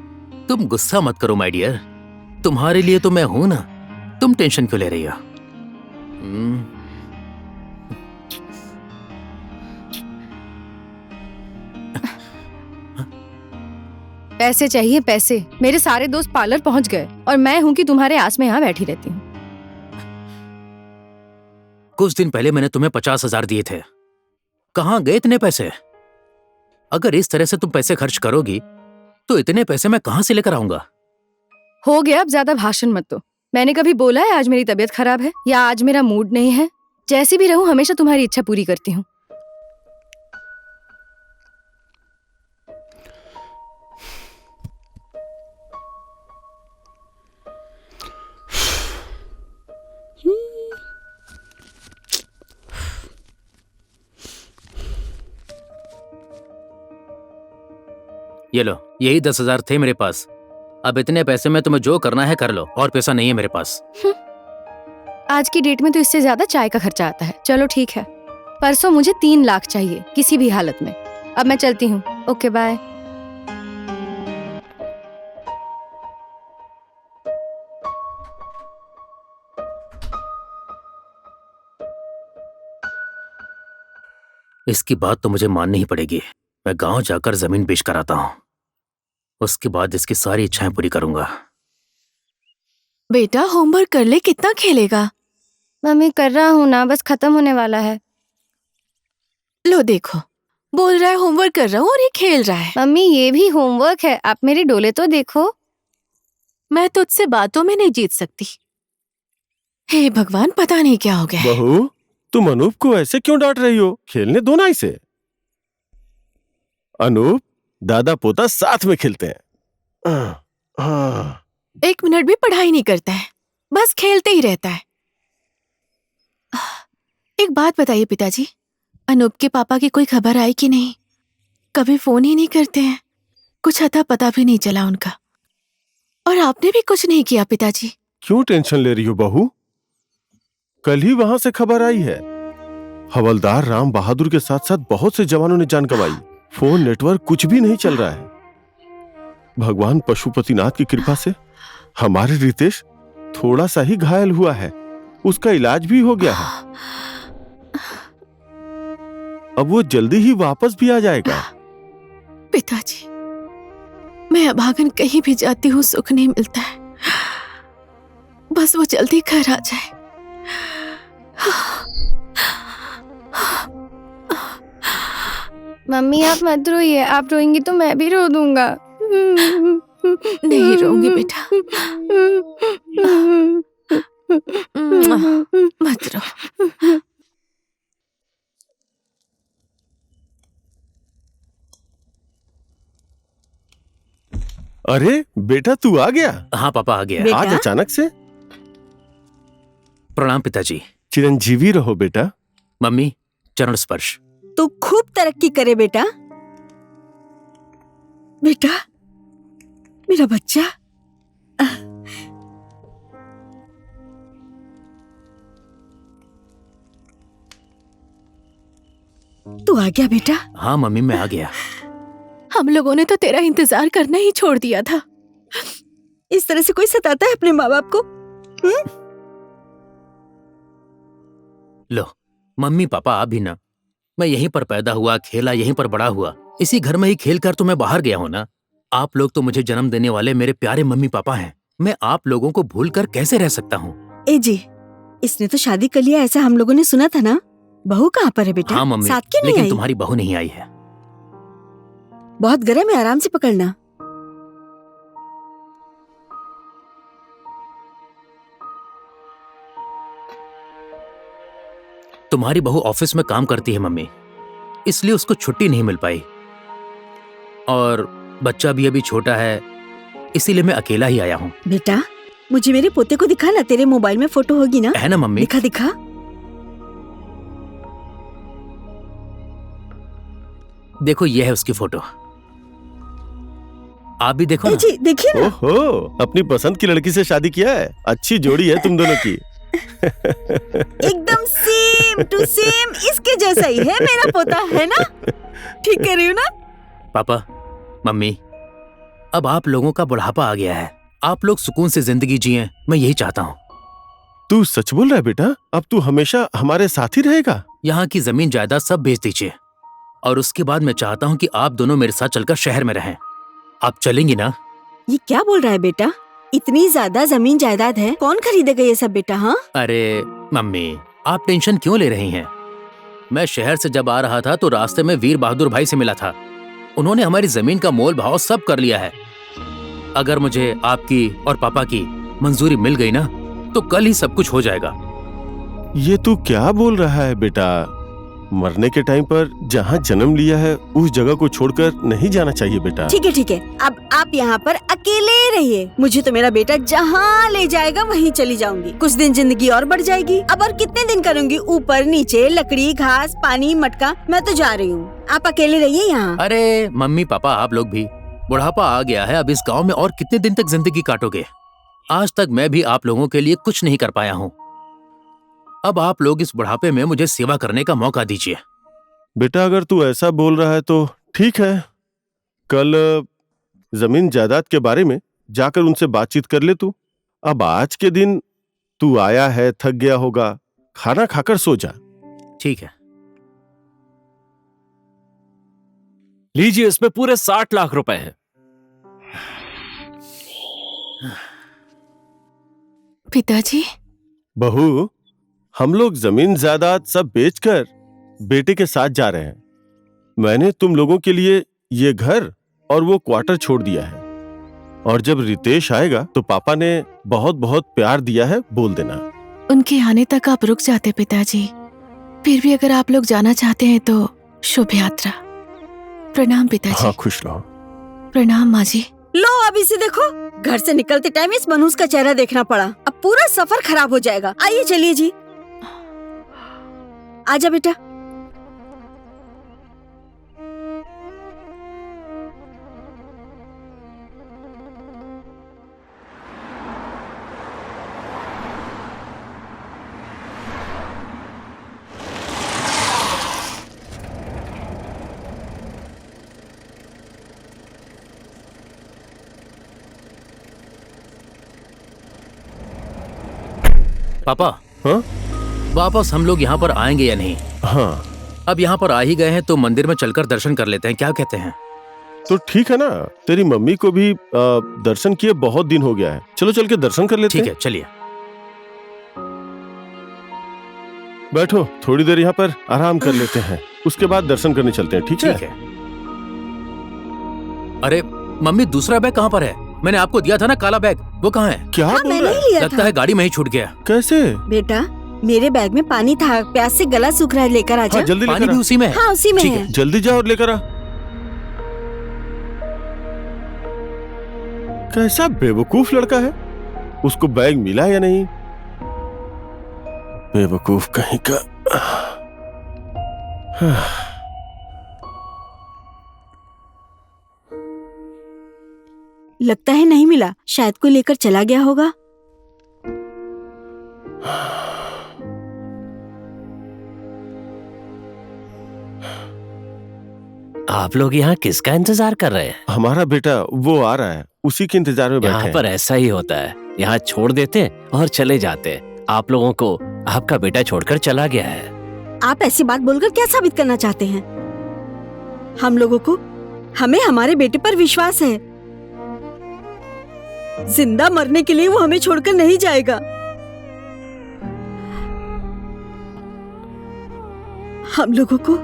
तुम गुस्सा मत करो माय डियर, तुम्हारे लिए तो मैं हूं ना। तुम टेंशन क्यों ले रही हो? पैसे चाहिए, पैसे। मेरे सारे दोस्त पार्लर पहुंच गए और मैं हूं कि तुम्हारे आस में यहाँ बैठी रहती हूँ। कुछ दिन पहले मैंने तुम्हें 50,000 दिए थे, कहाँ गए इतने पैसे? अगर इस तरह से तुम पैसे खर्च करोगी तो इतने पैसे मैं कहाँ से लेकर आऊंगा? हो गया, अब ज्यादा भाषण मत दो। मैंने कभी बोला है आज मेरी तबीयत खराब है या आज मेरा मूड नहीं है? जैसी भी रहूं, हमेशा तुम्हारी इच्छा पूरी करती हूँ। ये लो, यही 10,000 थे मेरे पास। अब इतने पैसे में तुम्हें जो करना है कर लो, और पैसा नहीं है मेरे पास। आज की डेट में तो इससे ज्यादा चाय का खर्चा आता है। चलो ठीक है, परसों मुझे 3 लाख चाहिए किसी भी हालत में। अब मैं चलती हूँ। Okay, bye. इसकी बात तो मुझे माननी ही पड़ेगी। मैं गांव जाकर जमीन बेच कर आता हूँ। उसके बाद इसकी सारी इच्छाएं पूरी करूंगा। बेटा होमवर्क कर ले, कितना खेलेगा? मम्मी कर रहा हूँ ना, बस खत्म होने वाला है। लो देखो, बोल रहा है होमवर्क कर रहा हूँ और ये खेल रहा है। मम्मी ये भी होमवर्क है, आप मेरी डोले तो देखो। मैं तुझसे बातों में नहीं जीत सकती। हे भगवान, पता नहीं क्या हो गया है। बहू, तुम अनूप को ऐसे क्यों डांट रही हो? खेलने दो ना इसे। अनूप, दादा पोता साथ में खेलते हैं। एक मिनट भी पढ़ाई नहीं करता है, बस खेलते ही रहता है। एक बात बताइए पिताजी, अनूप के पापा की कोई खबर आई कि नहीं? कभी फोन ही नहीं करते हैं, कुछ अता पता भी नहीं चला उनका। और आपने भी कुछ नहीं किया पिताजी। क्यों टेंशन ले रही हो बहू? कल ही वहां से खबर आई है। हवलदार राम बहादुर के साथ साथ बहुत से जवानों ने जान गंवाई। फोन नेटवर्क कुछ भी नहीं चल रहा है। भगवान पशुपतिनाथ की कृपा से हमारे रितेश थोड़ा सा ही घायल हुआ है, उसका इलाज भी हो गया है। अब वो जल्दी ही वापस भी आ जाएगा। पिताजी, मैं अभागन कहीं भी जाती हूँ सुख नहीं मिलता है, बस वो जल्दी घर आ जाए। मम्मी आप मत रोइए, आप रोएंगी तो मैं भी रो दूंगा। नहीं रोऊंगी बेटा, मत रो। अरे बेटा, तू आ गया? हाँ पापा आ गया। आज अचानक से? प्रणाम पिताजी। चिरंजीवी रहो बेटा। मम्मी, चरण स्पर्श। तू खूब तरक्की करे बेटा। बेटा, मेरा बच्चा। तू आ गया बेटा? हाँ मम्मी, मैं आ गया। हम लोगों ने तो तेरा इंतजार करना ही छोड़ दिया था। इस तरह से कोई सताता है अपने माँ बाप को? लो मम्मी पापा, आप भी ना। मैं यहीं पर पैदा हुआ, खेला, यहीं पर बड़ा हुआ। इसी घर में ही खेल कर तो मैं बाहर गया हूँ ना। आप लोग तो मुझे जन्म देने वाले मेरे प्यारे मम्मी पापा हैं। मैं आप लोगों को भूल कर कैसे रह सकता हूँ? ए जी, इसने तो शादी कर लिया ऐसा हम लोगों ने सुना था ना। बहू कहाँ पर है बेटा? हाँ मम्मी, साथ क्यों नहीं लेकिन आई? तुम्हारी बहू नहीं आई है। बहुत गर्म है, आराम से पकड़ना। तुम्हारी बहू ऑफिस में काम करती है मम्मी, इसलिए उसको छुट्टी नहीं मिल पाई। और बच्चा भी अभी छोटा है, इसीलिए मैं अकेला ही आया हूँ। बेटा, मुझे मेरे पोते को दिखा ना, तेरे मोबाइल में फोटो होगी ना? है ना मम्मी? दिखा दिखा। देखो, ये है उसकी फोटो। आप भी देखो ना। जी देखिए ना। ओहो, अपनी पसंद की लड़की से शादी किया है। अच्छी जोड़ी है तुम दोनों की। एकदम सेम टू सेम इसके जैसा ही है मेरा पोता, है ना? ठीक कह रही हूँ ना? पापा, मम्मी, अब आप लोगों का बुढ़ापा आ गया है। आप लोग सुकून से जिंदगी जिएं, मैं यही चाहता हूँ। तू सच बोल रहा है बेटा? अब तू हमेशा हमारे साथ ही रहेगा? यहाँ की जमीन जायदाद सब बेच दीजिए, और उसके बाद मैं चाहता हूँ कि आप दोनों मेरे साथ चलकर शहर में रहें। आप चलेंगी ना? ये क्या बोल रहा है बेटा? इतनी ज्यादा जमीन जायदाद है, कौन खरीदेगा ये सब बेटा? हाँ अरे मम्मी, आप टेंशन क्यों ले रही हैं? मैं शहर से जब आ रहा था तो रास्ते में वीर बहादुर भाई से मिला था। उन्होंने हमारी जमीन का मोल भाव सब कर लिया है। अगर मुझे आपकी और पापा की मंजूरी मिल गई ना, तो कल ही सब कुछ हो जाएगा। ये तू क्या बोल रहा है बेटा? मरने के टाइम पर जहाँ जन्म लिया है उस जगह को छोड़कर नहीं जाना चाहिए बेटा। ठीक है, अब आप यहाँ पर अकेले रहिए। मुझे तो मेरा बेटा जहाँ ले जाएगा वहीं चली जाऊंगी। कुछ दिन जिंदगी और बढ़ जाएगी। अब और कितने दिन करूंगी? ऊपर नीचे, लकड़ी, घास, पानी, मटका। मैं तो जा रही हूँ, आप अकेले रहिए यहाँ। अरे मम्मी पापा, आप लोग भी। बुढ़ापा आ गया है, अब इस गाँव में और कितने दिन तक जिंदगी काटोगे? आज तक मैं भी आप लोगों के लिए कुछ नहीं कर पाया हूँ। अब आप लोग इस बुढ़ापे में मुझे सेवा करने का मौका दीजिए। बेटा, अगर तू ऐसा बोल रहा है तो ठीक है। कल जमीन जायदाद के बारे में जाकर उनसे बातचीत कर ले तू। अब आज के दिन तू आया है, थक गया होगा, खाना खाकर सो जा। ठीक है। लीजिए, इसमें पूरे 60 लाख रुपए हैं। पिताजी, बहू, हम लोग जमीन जायदाद सब बेचकर बेटे के साथ जा रहे हैं। मैंने तुम लोगों के लिए ये घर और वो क्वार्टर छोड़ दिया है, और जब रितेश आएगा तो पापा ने बहुत बहुत प्यार दिया है, बोल देना। उनके आने तक आप रुक जाते पिताजी। फिर भी अगर आप लोग जाना चाहते हैं तो शुभ यात्रा। प्रणाम पिताजी। हाँ, खुश रहो। प्रणाम माँ जी। लो अब इसे देखो, घर से निकलते टाइम इस मनूस का चेहरा देखना पड़ा। अब पूरा सफर खराब हो जाएगा। आइए चलिए जी, आजा बेटा। पापा, हाँ? वापस हम लोग यहाँ पर आएंगे या नहीं? हाँ, अब यहाँ पर आ ही गए हैं तो मंदिर में चलकर दर्शन कर लेते हैं, क्या कहते हैं? तो ठीक है ना। तेरी मम्मी को भी दर्शन किए बहुत दिन हो गया है। चलो चल के दर्शन कर लेते हैं। ठीक है, चलिए। बैठो, थोड़ी देर यहाँ पर आराम कर लेते हैं, उसके बाद दर्शन करने चलते हैं। ठीक है? अरे मम्मी, दूसरा बैग कहाँ पर है? मैंने आपको दिया था ना काला बैग, वो कहाँ है? क्या हाँ, बोल मैंने रहा ही है? लिया लगता था। है गाड़ी में ही छूट गया। कैसे? बेटा, मेरे बैग में पानी था, प्यास से गला सूख रहा है, लेकर आजा। हाँ, जल्दी पानी लेकर भी आ। उसी में है? हाँ, उसी में ठीक है। जल्दी जा और लेकर आ। कैसा बेवकूफ लड़का है, उसको बैग मिला या नहीं? बेवकूफ कहीं का। लगता है नहीं मिला, शायद कोई लेकर चला गया होगा। आप लोग यहाँ किसका इंतजार कर रहे हैं? हमारा बेटा वो आ रहा है, उसी के इंतजार में बैठे यहाँ हैं। पर ऐसा ही होता है, यहाँ छोड़ देते और चले जाते। आप लोगों को आपका बेटा छोड़कर चला गया है। आप ऐसी बात बोलकर क्या साबित करना चाहते हैं? हम लोगों को, हमें हमारे बेटे पर विश्वास है। जिंदा मरने के लिए वो हमें छोड़कर नहीं जाएगा। हम लोगों को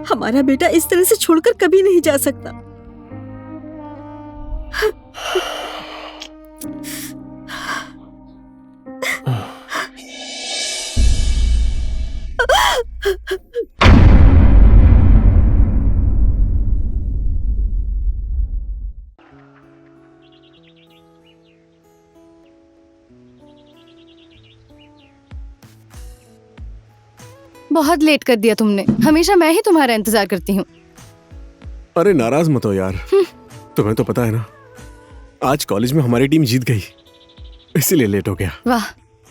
हमारा बेटा इस तरह से छोड़कर कभी नहीं जा सकता। बहुत लेट कर दिया तुमने। हमेशा मैं ही तुम्हारा इंतजार करती हूँ। अरे नाराज मत हो यार, तुम्हें तो पता है ना, आज कॉलेज में हमारी टीम जीत गई, इसीलिए लेट हो गया। वाह,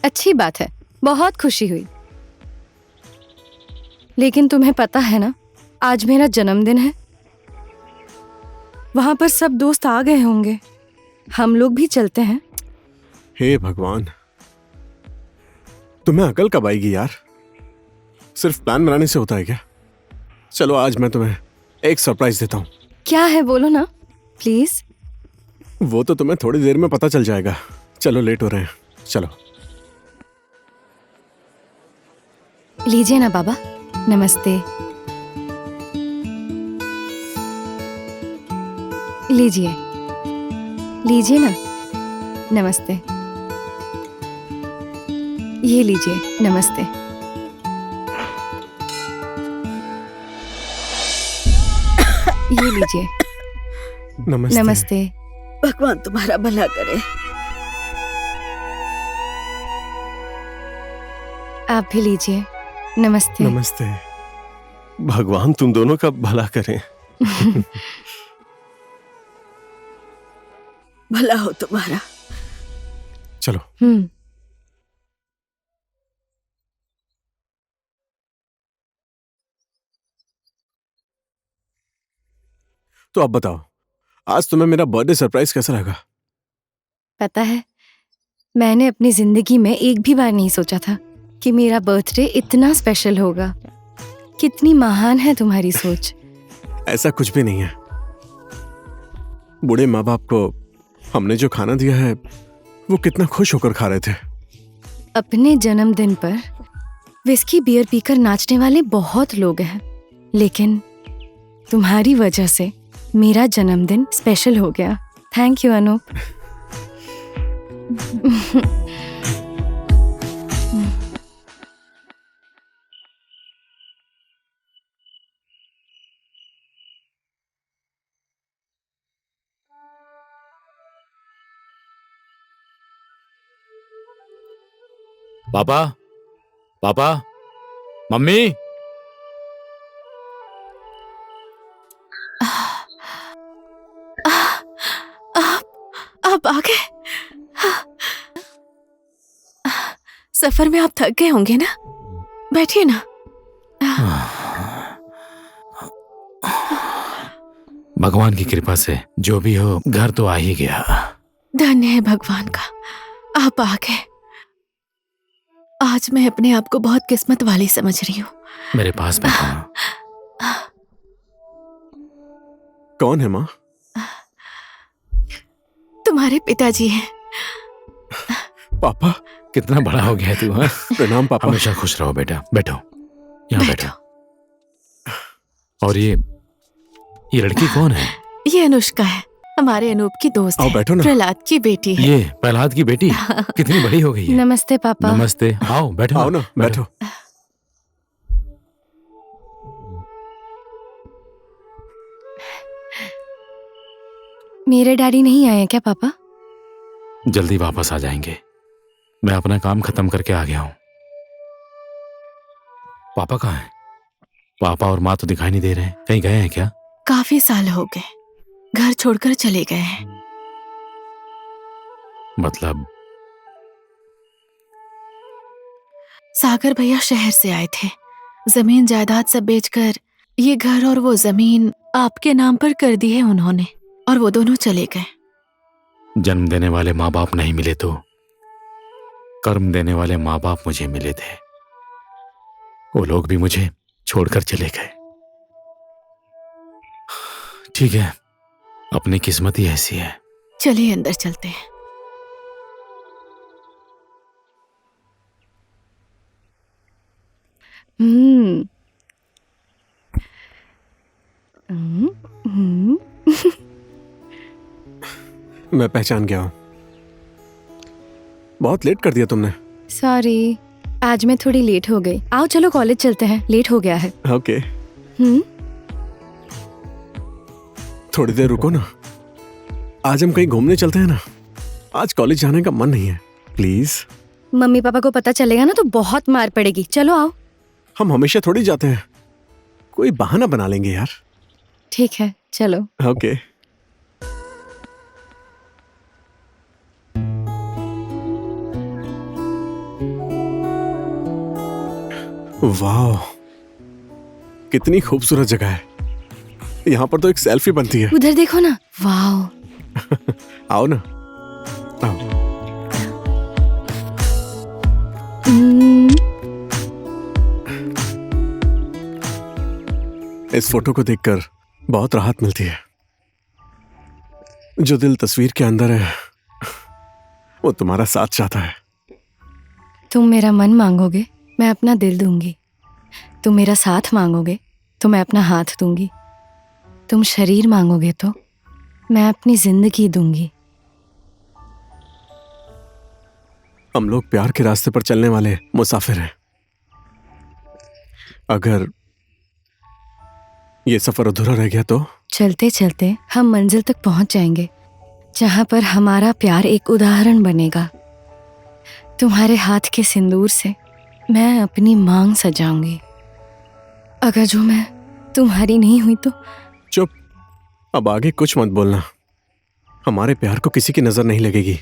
अच्छी बात है, बहुत खुशी हुई। लेकिन तुम्हें पता है ना, आज मेरा जन्मदिन है। वहां पर सब दोस्त आ गए होंगे, हम लोग भी चलते हैं। हे भगवान, तुम्हें अकल कब आएगी यार? सिर्फ प्लान बनाने से होता है क्या? चलो आज मैं तुम्हें एक सरप्राइज देता हूँ। क्या है बोलो ना प्लीज। वो तो तुम्हें थोड़ी देर में पता चल जाएगा। चलो लेट हो रहे हैं, चलो। लीजिए ना बाबा, नमस्ते। लीजिए लीजिए ना, नमस्ते। ये लीजिए, नमस्ते। ये लीजिए, नमस्ते। नमस्ते। भगवान तुम्हारा भला करे। आप भी लीजिए, नमस्ते। नमस्ते। भगवान तुम दोनों का भला करें। भला हो तुम्हारा। चलो। तो अब बताओ, आज तुम्हें मेरा बर्थडे सरप्राइज कैसा लगा? पता है, मैंने अपनी जिंदगी में एक भी बार नहीं सोचा था कि मेरा बर्थडे इतना स्पेशल होगा। कितनी महान है तुम्हारी सोच। ऐसा कुछ भी नहीं है। बूढ़े माँ बाप को हमने जो खाना दिया है वो कितना खुश होकर खा रहे थे। अपने जन्मदिन पर विस्की बियर पीकर नाचने वाले बहुत लोग हैं, लेकिन तुम्हारी वजह से मेरा जन्मदिन स्पेशल हो गया। Thank you Anoop. पापा, पापा, मम्मी। आप आ गए। सफर में आप थक गए होंगे ना, बैठिए ना। भगवान की कृपा से जो भी हो घर तो आ ही गया। धन्य है भगवान का, आप आ गए। आज मैं अपने आप को बहुत किस्मत वाली समझ रही हूँ। मेरे पास बैठो। कौन है माँ? तुम्हारे पिताजी हैं। पापा। कितना बड़ा हो गया तू। हाँ? प्रणाम पापा। हमेशा खुश रहो बेटा। बैठो, यहाँ बैठो। और ये लड़की कौन है? ये अनुष्का है, हमारे अनूप की दोस्त है। बैठो ना। प्रहलाद की बेटी है। ये प्रहलाद की बेटी कितनी बड़ी हो गई है। नमस्ते पापा। नमस्ते। आओ बैठो। आओ ना, बैठो। मेरे डैडी नहीं आए हैं क्या पापा? जल्दी वापस आ जाएंगे। मैं अपना काम खत्म करके आ गया हूँ। पापा कहाँ हैं? पापा और माँ तो दिखाई नहीं दे रहे हैं, कहीं गए हैं क्या? काफी साल हो गए, घर छोड़कर चले गए हैं। मतलब? सागर भैया शहर से आए थे, जमीन जायदाद सब बेचकर ये घर और वो जमीन आपके नाम पर कर दी है उन्होंने, और वो दोनों चले गए। जन्म देने वाले माँ बाप नहीं मिले तो कर्म देने वाले माँ बाप मुझे मिले थे। वो लोग भी मुझे छोड़कर चले गए। ठीक है, अपनी किस्मत ही ऐसी है। चलिए अंदर चलते हैं। मैं पहचान गया हूँ। बहुत लेट कर दिया तुमने। सॉरी, आज मैं थोड़ी लेट हो गई। आओ चलो कॉलेज चलते हैं, लेट हो गया है। ओके। थोड़ी देर रुको ना, आज हम कहीं घूमने चलते हैं ना। आज कॉलेज जाने का मन नहीं है, प्लीज। मम्मी पापा को पता चलेगा ना तो बहुत मार पड़ेगी। चलो आओ। हम हमेशा थोड़ी जाते हैं, कोई बहाना बना लेंगे यार। ठीक है चलो। ओके। वाह, कितनी खूबसूरत जगह है। यहाँ पर तो एक सेल्फी बनती है। उधर देखो ना। वाह। आओ ना, आओ। इस फोटो को देखकर बहुत राहत मिलती है। जो दिल तस्वीर के अंदर है वो तुम्हारा साथ चाहता है। तुम मेरा मन मांगोगे, मैं अपना दिल दूंगी। तुम मेरा साथ मांगोगे तो मैं अपना हाथ दूंगी। तुम शरीर मांगोगे तो मैं अपनी जिंदगी दूंगी। हम लोग प्यार के रास्ते पर चलने वाले मुसाफिर हैं। अगर ये सफर अधूरा रह गया तो? चलते चलते हम मंजिल तक पहुंच जाएंगे, जहां पर हमारा प्यार एक उदाहरण बनेगा। तुम्हारे हाथ के सिंदूर से मैं अपनी मांग सजाऊंगी। अगर जो मैं तुम्हारी नहीं हुई तो? चुप, अब आगे कुछ मत बोलना। हमारे प्यार को किसी की नजर नहीं लगेगी।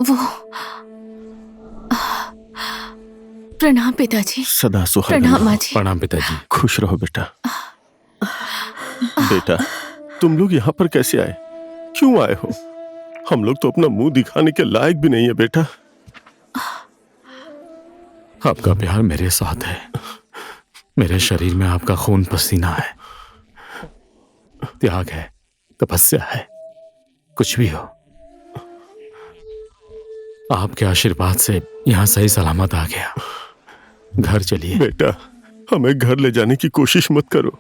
वो प्रणाम पिताजी। सदा सुहागन। प्रणाम माँ जी। प्रणाम पिताजी। खुश रहो बेटा। बेटा, तुम लोग यहाँ पर कैसे आए? क्यों आए हो? हम लोग तो अपना मुंह दिखाने के लायक भी नहीं है बेटा। आपका प्यार मेरे साथ है। मेरे शरीर में आपका खून पसीना है, त्याग है, तपस्या है, कुछ भी हो। आपके आशीर्वाद से यहाँ सही सलामत आ गया। घर चलिए। बेटा, हमें घर ले जाने की कोशिश मत करो।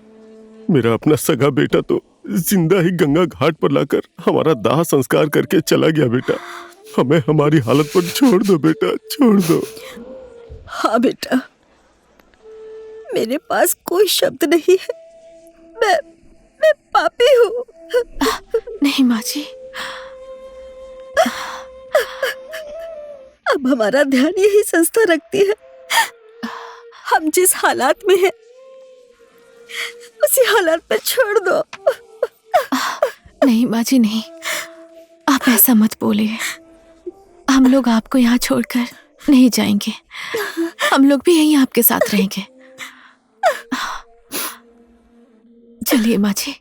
मेरा अपना सगा बेटा तो जिंदा ही गंगा घाट पर लाकर हमारा दाह संस्कार करके चला गया। बेटा, हमें हमारी हालत पर छोड़ दो बेटा, छोड़ दो। हाँ बेटा, मेरे पास कोई शब्द नहीं है। मैं पापी हूँ। नहीं माँ जी, अब हमारा ध्यान यही संस्था रखती है। हम जिस हालात में हैं, उसी हालात पर छोड़ दो। नहीं माँ जी नहीं, आप ऐसा मत बोलिए। हम लोग आपको यहाँ छोड़कर नहीं जाएंगे। हम लोग भी यहीं आपके साथ रहेंगे। चलिए माँ जी।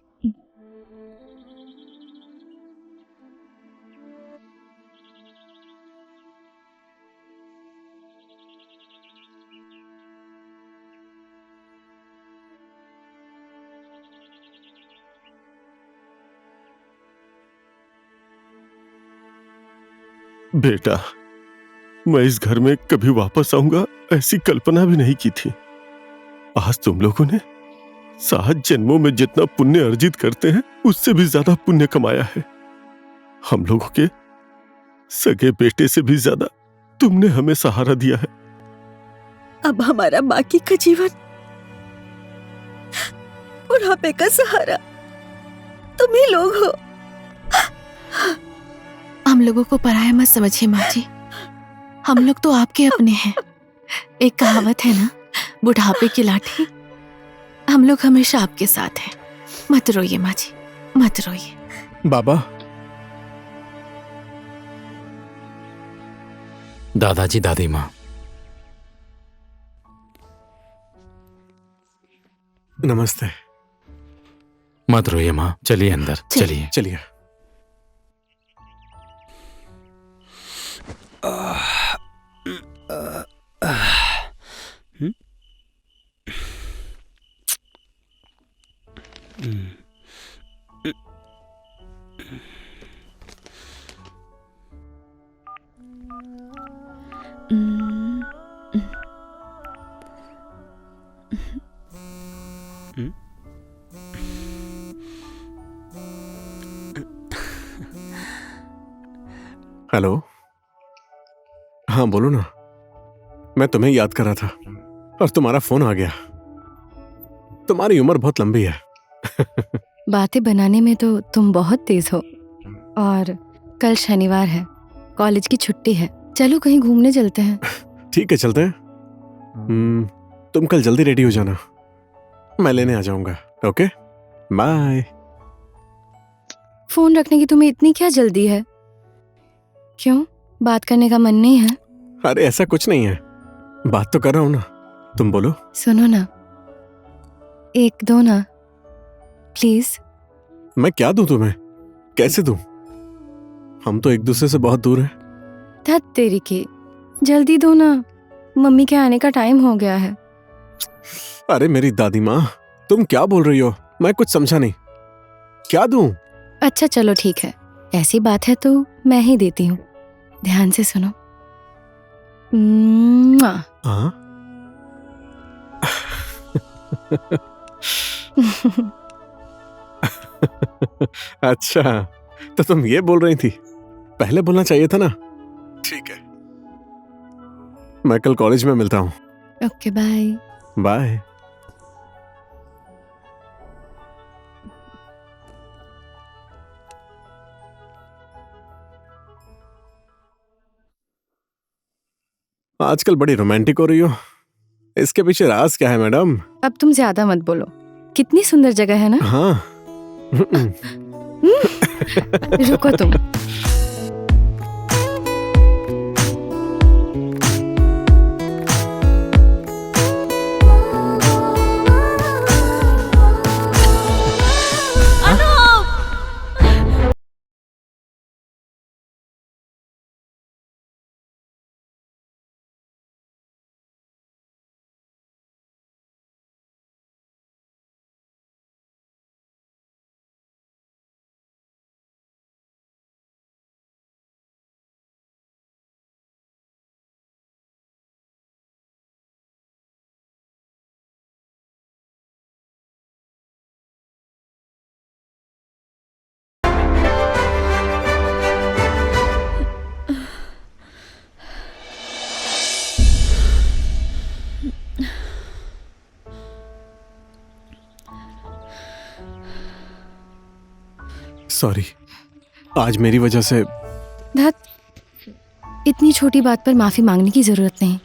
बेटा, मैं इस घर में कभी वापस आऊंगा ऐसी कल्पना भी नहीं की थी। आज तुम लोगों ने 7 जन्मों में जितना पुण्य अर्जित करते हैं उससे भी ज्यादा पुण्य कमाया है। हम लोगों के सगे बेटे से भी ज्यादा तुमने हमें सहारा दिया है। अब हमारा बाकी का जीवन बुढ़ापे का सहारा तुम ही लोग हो। हम लोगों को पराया मत समझिए माँ जी, हम लोग तो आपके अपने हैं। एक कहावत है ना, बुढ़ापे की लाठी। हम लोग हमेशा आपके साथ हैं। मत रोइए माँ जी, मत रोइए। बाबा, दादाजी, दादी माँ, नमस्ते। मत रोइए माँ, चलिए अंदर, चलिए चलिए। हेलो, हाँ बोलो ना। मैं तुम्हें याद कर रहा था और तुम्हारा फोन आ गया। तुम्हारी उम्र बहुत लंबी है। बातें बनाने में तो तुम बहुत तेज हो। और कल शनिवार है, कॉलेज की छुट्टी है, चलो कहीं घूमने चलते हैं। ठीक है, चलते हैं। तुम कल जल्दी रेडी हो जाना, मैं लेने आ जाऊंगा। Okay, bye. फोन रखने की तुम्हें इतनी क्या जल्दी है? क्यों, बात करने का मन नहीं है? अरे ऐसा कुछ नहीं है, बात तो कर रहा हूं ना। तुम बोलो। सुनो ना, एक दो ना प्लीज। मैं क्या दूं तुम्हें, कैसे दूं? हम तो एक दूसरे से बहुत दूर हैं। धत तेरी की, जल्दी दो ना, मम्मी के आने का टाइम हो गया है। अरे मेरी दादी माँ, तुम क्या बोल रही हो? मैं कुछ समझा नहीं, क्या दूं? अच्छा चलो ठीक है, ऐसी बात है तो मैं ही देती हूँ। ध्यान से सुनो। हाँ? अच्छा, तो तुम ये बोल रही थी, पहले बोलना चाहिए था ना। ठीक है, मैं कल कॉलेज में मिलता हूँ। Okay, bye. बाय। आजकल बड़ी रोमांटिक हो रही हो, इसके पीछे राज क्या है मैडम? अब तुम ज्यादा मत बोलो, कितनी सुंदर जगह है ना। हाँ। रुको तुम। सॉरी, आज मेरी वजह से। धत, इतनी छोटी बात पर माफी मांगने की जरूरत नहीं।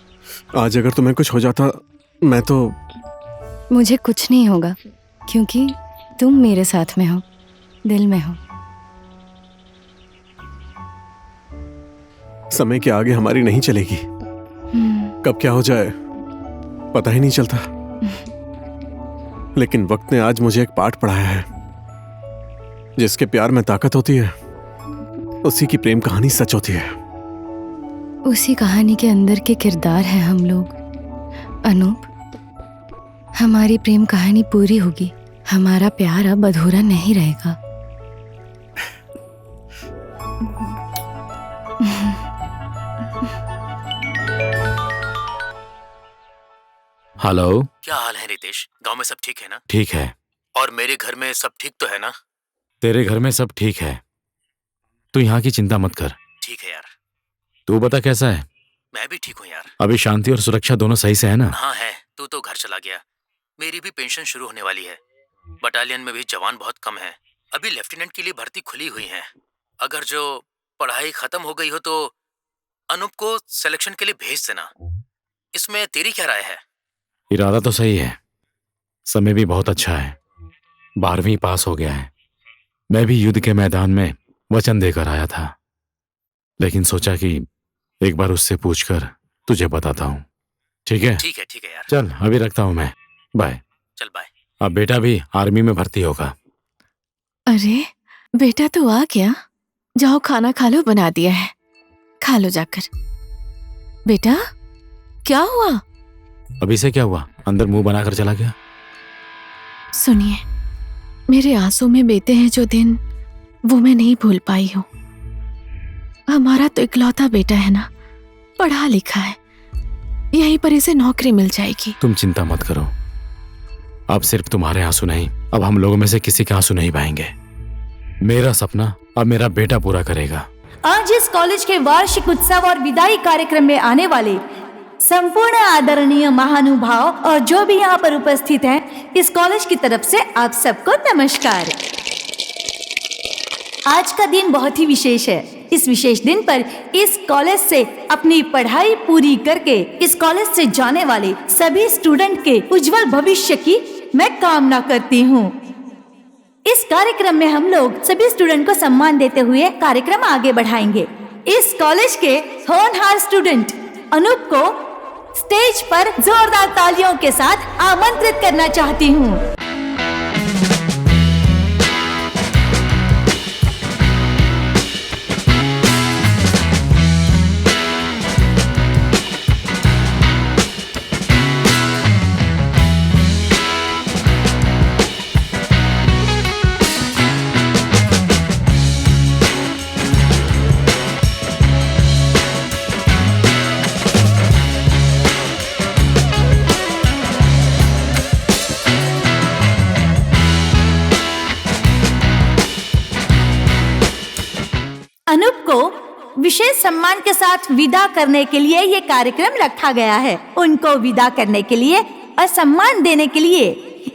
आज अगर तुम्हें कुछ हो जाता, मैं तो। मुझे कुछ नहीं होगा क्योंकि तुम मेरे साथ में हो, दिल में हो। समय के आगे हमारी नहीं चलेगी। कब क्या हो जाए पता ही नहीं चलता। लेकिन वक्त ने आज मुझे एक पाठ पढ़ाया है। जिसके प्यार में ताकत होती है उसी की प्रेम कहानी सच होती है। उसी कहानी के अंदर के किरदार हैं हम लोग। अनूप, हमारी प्रेम कहानी पूरी होगी। हमारा प्यार अब अधूरा नहीं रहेगा। हेलो। क्या हाल है रितेश? गांव में सब ठीक है ना? ठीक है। और मेरे घर में सब ठीक तो है ना? तेरे घर में सब ठीक है, तू यहाँ की चिंता मत कर। ठीक है यार। तू बता कैसा है? मैं भी ठीक हूँ यार। अभी शांति और सुरक्षा दोनों सही से है ना? हाँ है। तू तो घर चला गया। मेरी भी पेंशन शुरू होने वाली है। बटालियन में भी जवान बहुत कम है। अभी लेफ्टिनेंट के लिए भर्ती खुली हुई है। अगर जो पढ़ाई खत्म हो गई हो तो अनूप को सिलेक्शन के लिए भेज देना। इसमें तेरी क्या राय है? इरादा तो सही है, समय भी बहुत अच्छा है। 12वीं पास हो गया है। मैं भी युद्ध के मैदान में वचन देकर आया था, लेकिन सोचा कि एक बार उससे पूछकर तुझे बताता हूँ। ठीक है? ठीक है यार। चल अभी रखता हूँ मैं। बाय। चल बाय। अब बेटा भी आर्मी में भर्ती होगा। अरे बेटा तो आ गया। जाओ खाना खा लो, बना दिया है, खा लो जाकर। बेटा क्या हुआ? अभी से क्या हुआ? अंदर मुंह बनाकर चला गया। सुनिए, मेरे आंसू में बीते हैं जो दिन, वो मैं नहीं भूल पाई हूँ। हमारा तो इकलौता बेटा है ना, पढ़ा लिखा है, यहीं पर इसे नौकरी मिल जाएगी। तुम चिंता मत करो। अब सिर्फ तुम्हारे आंसू नहीं, अब हम लोगों में से किसी के आंसू नहीं बहेंगे। मेरा सपना अब मेरा बेटा पूरा करेगा। आज इस कॉलेज के वार्षिक उत्सव और विदाई कार्यक्रम में आने वाले संपूर्ण आदरणीय महानुभाव और जो भी यहाँ पर उपस्थित हैं, इस कॉलेज की तरफ से आप सबको नमस्कार। आज का दिन बहुत ही विशेष है। इस विशेष दिन पर इस कॉलेज से अपनी पढ़ाई पूरी करके इस कॉलेज से जाने वाले सभी स्टूडेंट के उज्जवल भविष्य की मैं कामना करती हूँ। इस कार्यक्रम में हम लोग सभी स्टूडेंट को सम्मान देते हुए कार्यक्रम आगे बढ़ाएंगे। इस कॉलेज के होनहार स्टूडेंट अनूप को स्टेज पर जोरदार तालियों के साथ आमंत्रित करना चाहती हूँ। अनूप को विशेष सम्मान के साथ विदा करने के लिए ये कार्यक्रम रखा गया है। उनको विदा करने के लिए और सम्मान देने के लिए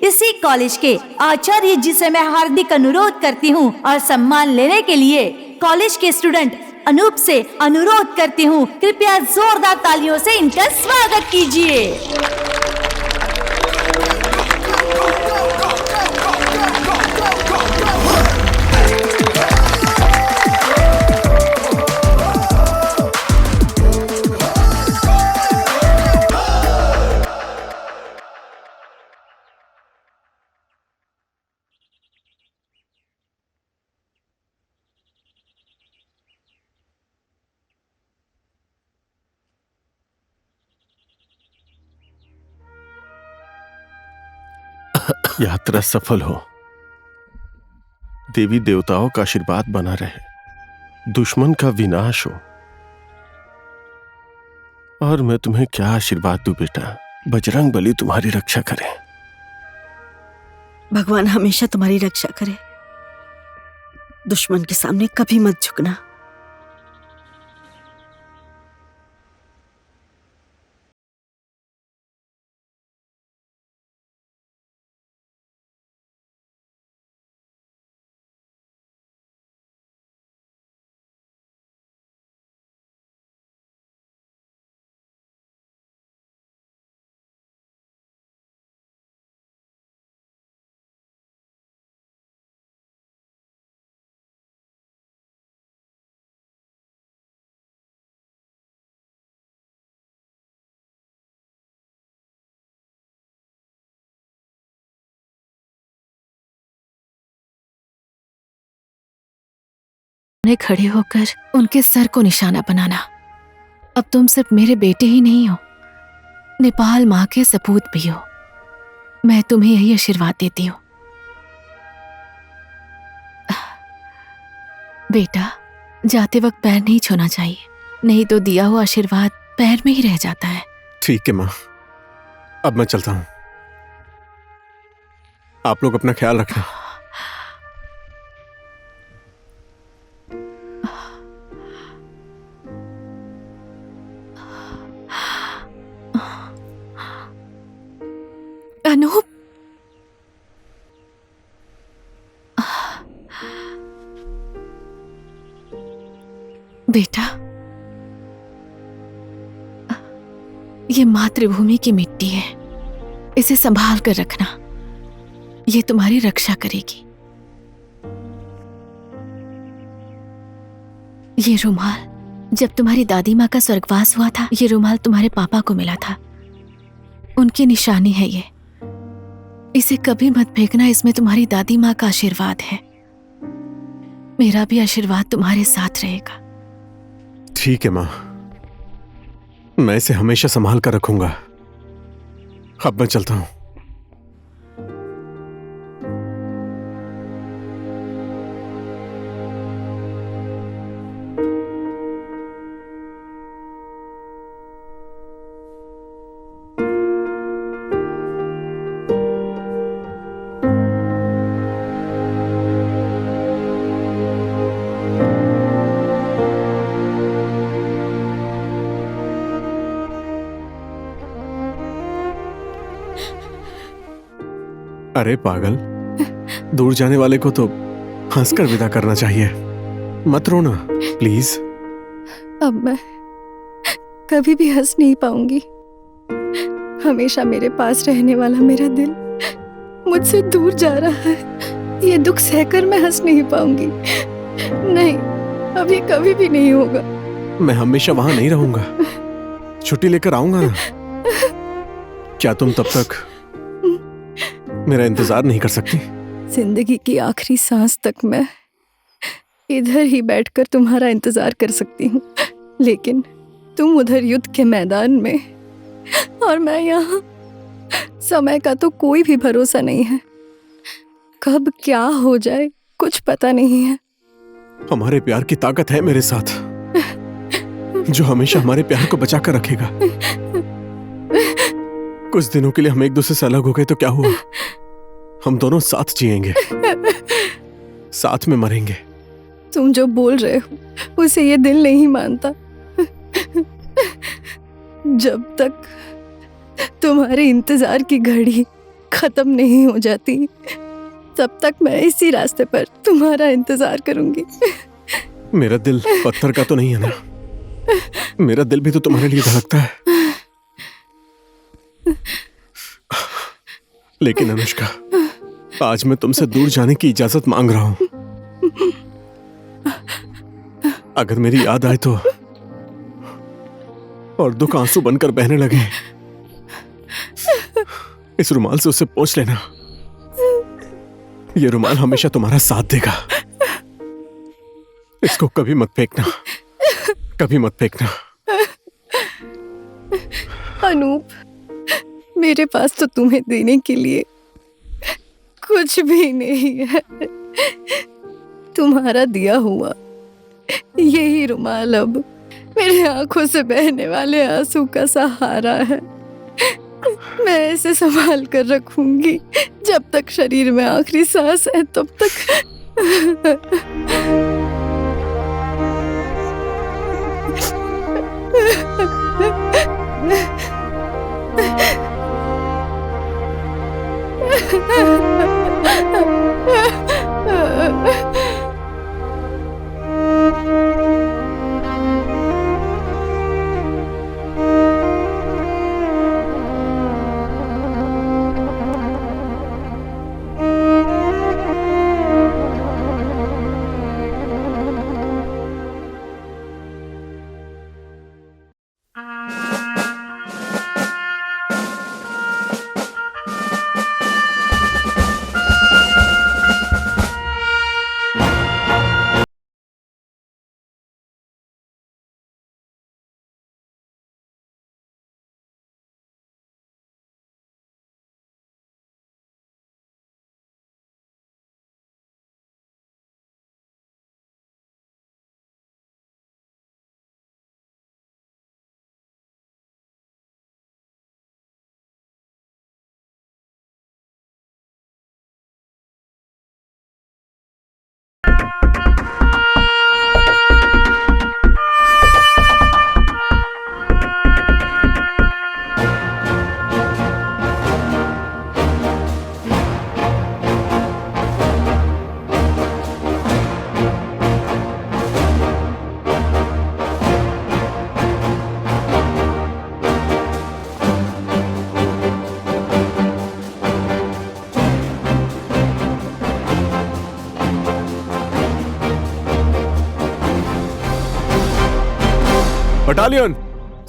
इसी कॉलेज के आचार्य जी से मैं हार्दिक अनुरोध करती हूँ और सम्मान लेने के लिए कॉलेज के स्टूडेंट अनूप से अनुरोध करती हूँ, कृपया जोरदार तालियों से इनका स्वागत कीजिए। यात्रा सफल हो, देवी देवताओं का आशीर्वाद बना रहे, दुश्मन का विनाश हो। और मैं तुम्हें क्या आशीर्वाद दूं बेटा? बजरंग बली तुम्हारी रक्षा करे। भगवान हमेशा तुम्हारी रक्षा करे। दुश्मन के सामने कभी मत झुकना। उन्हें खड़े होकर उनके सर को निशाना बनाना। अब तुम सिर्फ मेरे बेटे ही नहीं हो, नेपाल माँ के सपूत भी हो। मैं तुम्हें यही आशीर्वाद देती हूँ। बेटा, जाते वक्त पैर नहीं छूना चाहिए, नहीं तो दिया हुआ आशीर्वाद पैर में ही रह जाता है। ठीक है माँ, अब मैं चलता हूँ। आप लोग अपना ख्याल रखना। अनूप, बेटा, ये मातृभूमि की मिट्टी है, इसे संभाल कर रखना, ये तुम्हारी रक्षा करेगी। ये रुमाल जब तुम्हारी दादी माँ का स्वर्गवास हुआ था, ये रुमाल तुम्हारे पापा को मिला था, उनकी निशानी है ये। इसे कभी मत फेंकना, इसमें तुम्हारी दादी माँ का आशीर्वाद है। मेरा भी आशीर्वाद तुम्हारे साथ रहेगा। ठीक है माँ, मैं इसे हमेशा संभाल कर रखूंगा। अब मैं चलता हूँ। अरे पागल, दूर जाने वाले को तो हंसकर विदा करना चाहिए। मत रोना प्लीज। अब मैं कभी भी हंस नहीं पाऊंगी। हमेशा मेरे पास रहने वाला मेरा दिल मुझसे दूर जा रहा है। ये दुख सहकर मैं हंस नहीं पाऊंगी। नहीं, अब ये कभी भी नहीं होगा। मैं हमेशा वहां नहीं रहूंगा, छुट्टी लेकर आऊंगा ना। क्या तुम तब तक मेरा इंतजार नहीं कर सकती? जिंदगी की आखिरी सांस तक मैं इधर ही बैठकर तुम्हारा इंतजार कर सकती हूँ, लेकिन तुम उधर युद्ध के मैदान में और मैं यहाँ। समय का तो कोई भी भरोसा नहीं है, कब क्या हो जाए कुछ पता नहीं है। हमारे प्यार की ताकत है मेरे साथ, जो हमेशा हमारे प्यार को बचा कर रखेगा। कुछ दिनों के लिए हम एक दूसरे से अलग हो गए तो क्या हुआ? हम दोनों साथ जिएंगे, साथ में मरेंगे। तुम जो बोल रहे हो उसे ये दिल नहीं मानता। जब तक तुम्हारे इंतजार की घड़ी खत्म नहीं हो जाती, तब तक मैं इसी रास्ते पर तुम्हारा इंतजार करूंगी। मेरा दिल पत्थर का तो नहीं है ना? मेरा दिल भी तो तुम्हारे लिए धड़कता है। लेकिन अनुष्का, आज मैं तुमसे दूर जाने की इजाजत मांग रहा हूं। अगर मेरी याद आए तो और दुख आंसू बनकर बहने लगे, इस रुमाल से उसे पोंछ लेना। ये रुमाल हमेशा तुम्हारा साथ देगा। इसको कभी मत फेंकना, कभी मत फेंकना। अनूप, मेरे पास तो तुम्हें देने के लिए कुछ भी नहीं है। तुम्हारा दिया हुआ यही रुमाल अब मेरे आंखों से बहने वाले आंसू का सहारा है। मैं इसे संभाल कर रखूंगी जब तक शरीर में आखिरी सांस है, तब तक। बटालियन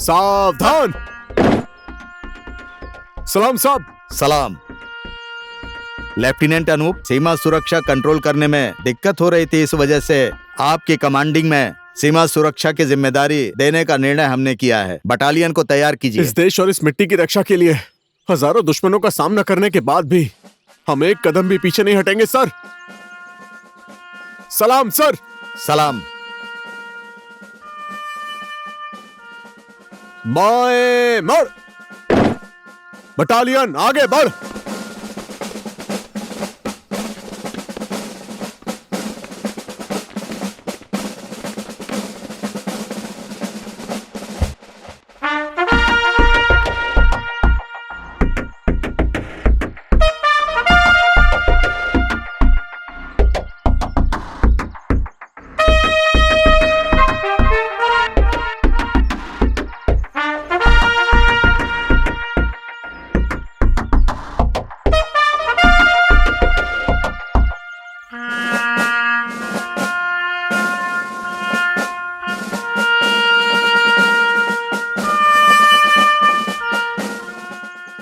सावधान। सलाम साहब। सलाम। लेफ्टिनेंट अनूप, सीमा सुरक्षा कंट्रोल करने में दिक्कत हो रही थी, इस वजह से आपकी कमांडिंग में सीमा सुरक्षा की जिम्मेदारी देने का निर्णय हमने किया है। बटालियन को तैयार कीजिए। इस देश और इस मिट्टी की रक्षा के लिए हजारों दुश्मनों का सामना करने के बाद भी हम एक कदम भी पीछे नहीं हटेंगे सर। सलाम सर। सलाम। बाएं मुड़। बटालियन आगे बढ़।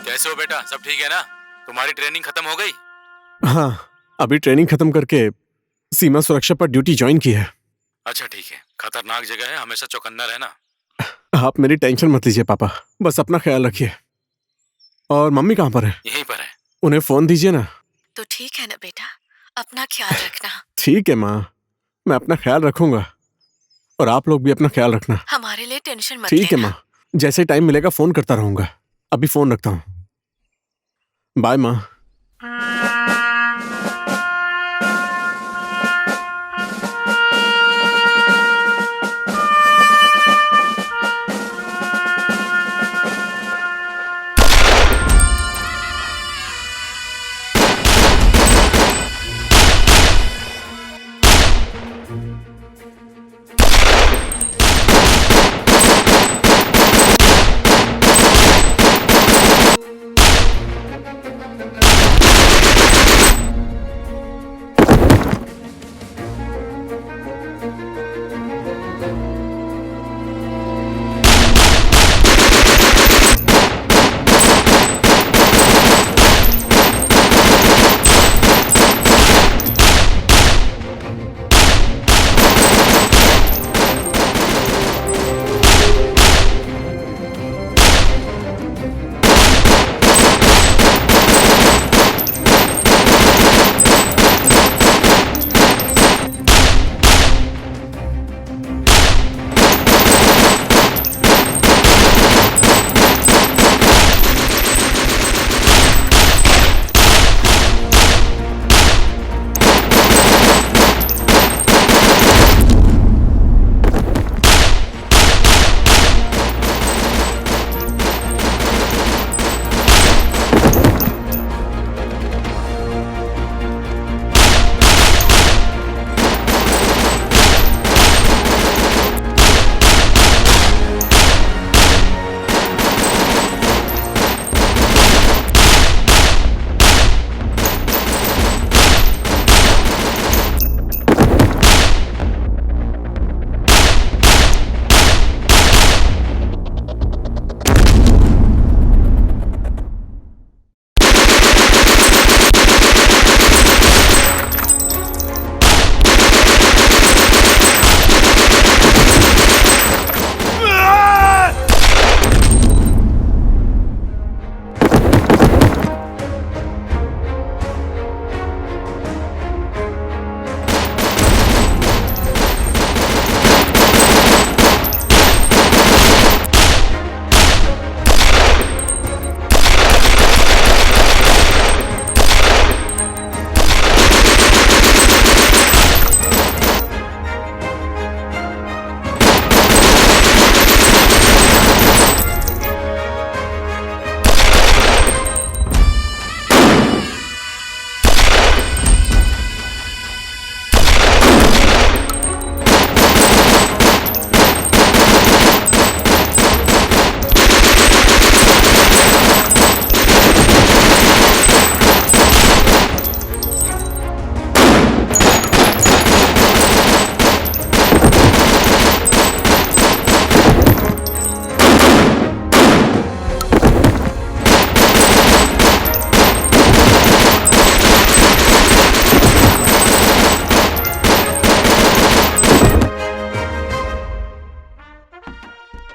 कैसे हो बेटा, सब ठीक है ना? तुम्हारी ट्रेनिंग खत्म हो गई? हाँ, अभी ट्रेनिंग खत्म करके सीमा सुरक्षा पर ड्यूटी ज्वाइन की है। अच्छा ठीक है, खतरनाक जगह है, हमेशा चौकन्ना रहना। आप मेरी टेंशन मत लीजिए पापा, बस अपना ख्याल रखिए। और मम्मी कहाँ पर है? यहीं पर है। उन्हें फोन दीजिए ना। तो ठीक है ना बेटा, अपना ख्याल रखना। ठीक है माँ, मैं अपना ख्याल रखूंगा और आप लोग भी अपना ख्याल रखना। हमारे लिए टेंशन मत ठीक है लेना। माँ, जैसे टाइम मिलेगा फोन करता रहूंगा। अभी फोन रखता हूँ। बाय माँ।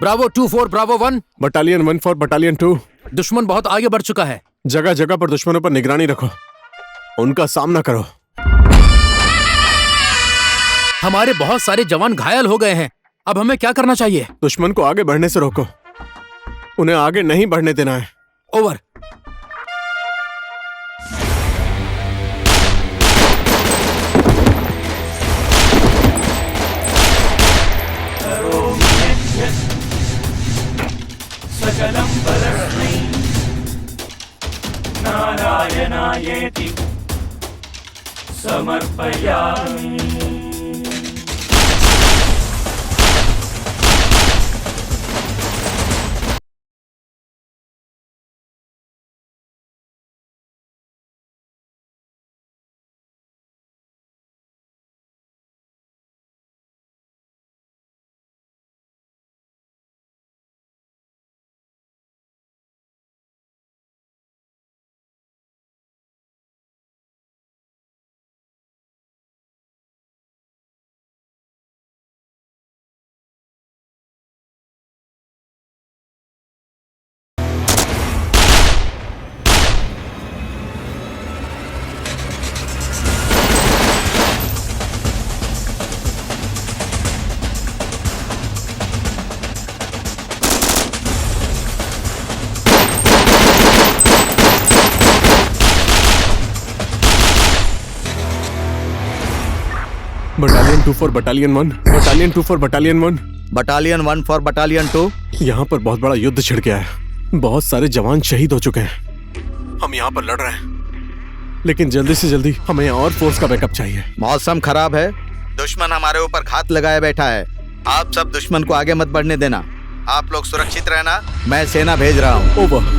Bravo 2-4 Bravo 1। Battalion 1 for battalion 2। दुश्मन बहुत आगे बढ़ चुका है। जगह जगह पर दुश्मनों पर निगरानी रखो, उनका सामना करो। हमारे बहुत सारे जवान घायल हो गए हैं, अब हमें क्या करना चाहिए? दुश्मन को आगे बढ़ने से रोको, उन्हें आगे नहीं बढ़ने देना है। ओवर। सकलं परस्मै नारायणायेति समर्पयामि। Battalion 2 for battalion 1। Battalion 2 for battalion 1। Battalion 1 for battalion 2। यहाँ पर बहुत बड़ा युद्ध छिड़ गया है, बहुत सारे जवान शहीद हो चुके हैं। हम यहाँ पर लड़ रहे हैं, लेकिन जल्दी से जल्दी हमें और फोर्स का बैकअप चाहिए। मौसम खराब है, दुश्मन हमारे ऊपर घात लगाए बैठा है। आप सब दुश्मन को आगे मत बढ़ने देना। आप लोग सुरक्षित रहना, मैं सेना भेज रहा हूँ। ओवर।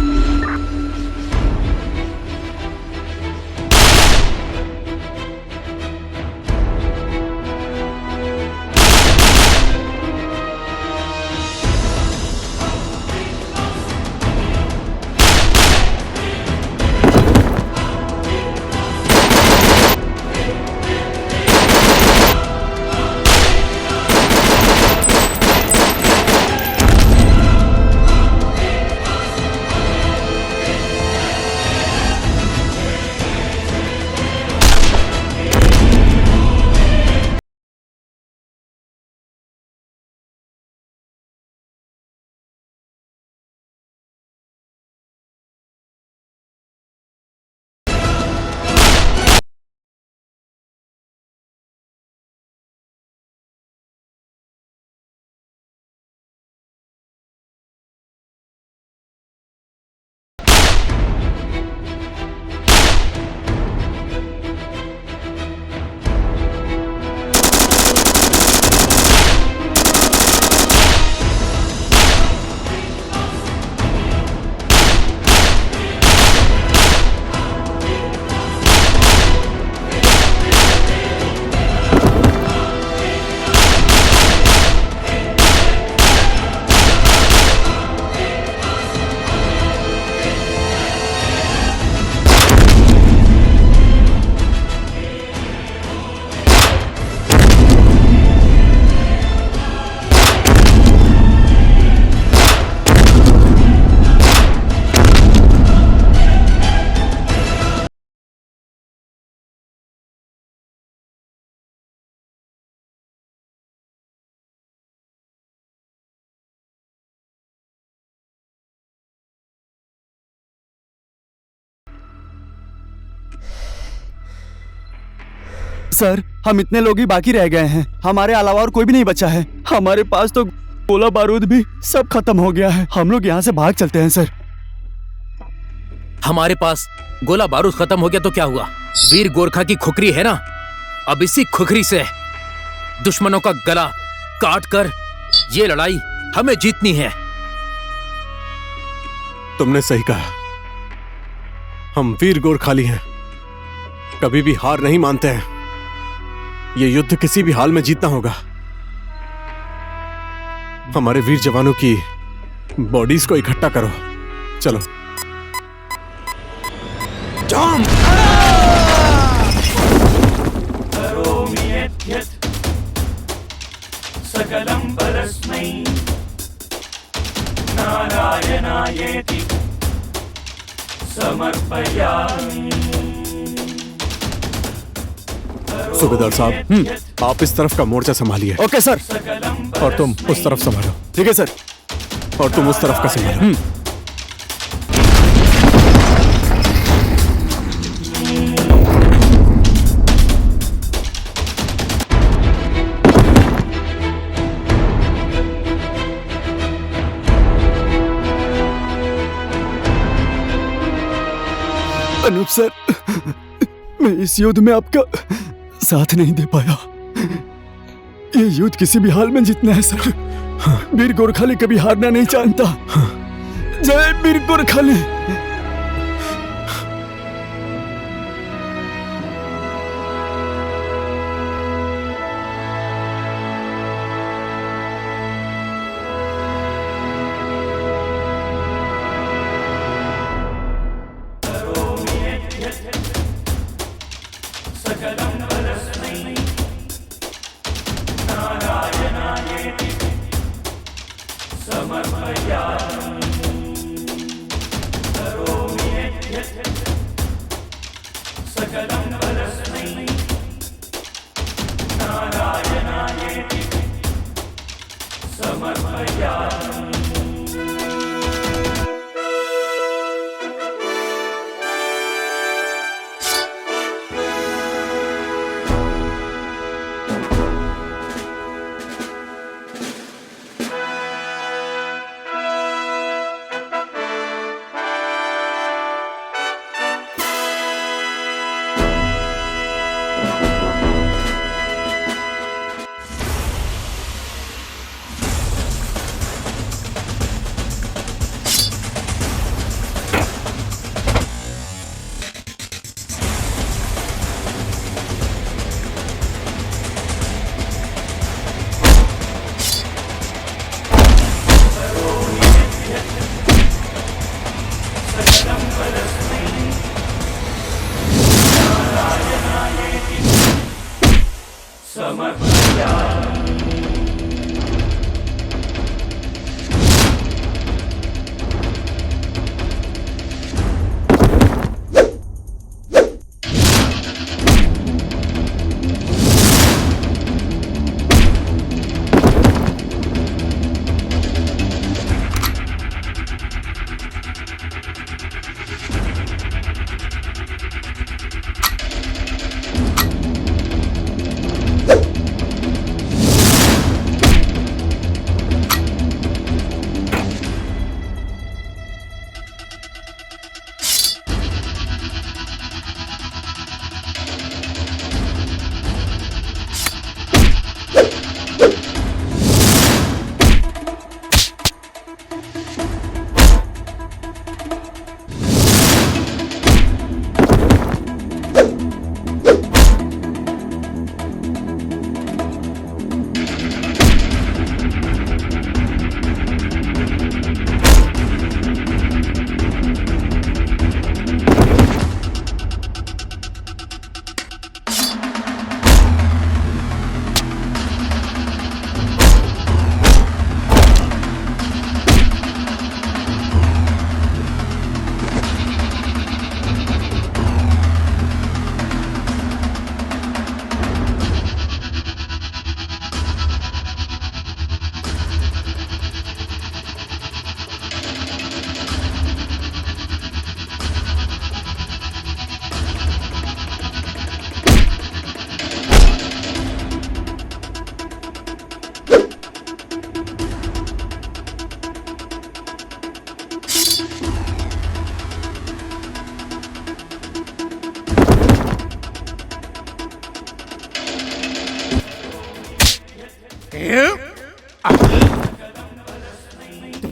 सर, हम इतने लोग ही बाकी रह गए हैं, हमारे अलावा और कोई भी नहीं बचा है। हमारे पास तो गोला बारूद भी सब खत्म हो गया है। हम लोग यहाँ से भाग चलते हैं सर। हमारे पास गोला बारूद खत्म हो गया तो क्या हुआ? वीर गोरखा की खुखरी है ना, अब इसी खुखरी से दुश्मनों का गला काट कर ये लड़ाई हमें जीतनी है। तुमने सही कहा, हम वीर गोरखाली हैं, कभी भी हार नहीं मानते हैं। ये युद्ध किसी भी हाल में जीतना होगा। हमारे वीर जवानों की बॉडीज को इकट्ठा करो, चलो। सकलं परस्मै नारायणायेति समर्पयामि। सूबेदार साहब, आप इस तरफ का मोर्चा संभालिए। Okay sir. और तुम उस तरफ संभालो। ठीक है सर। और तुम उस तरफ का संभालो। अनूप सर, मैं इस युद्ध में आपका साथ नहीं दे पाया। ये युद्ध किसी भी हाल में जीतना है सर। वीर गोरखाली कभी हारना नहीं जानता। जय वीर गोरखाली।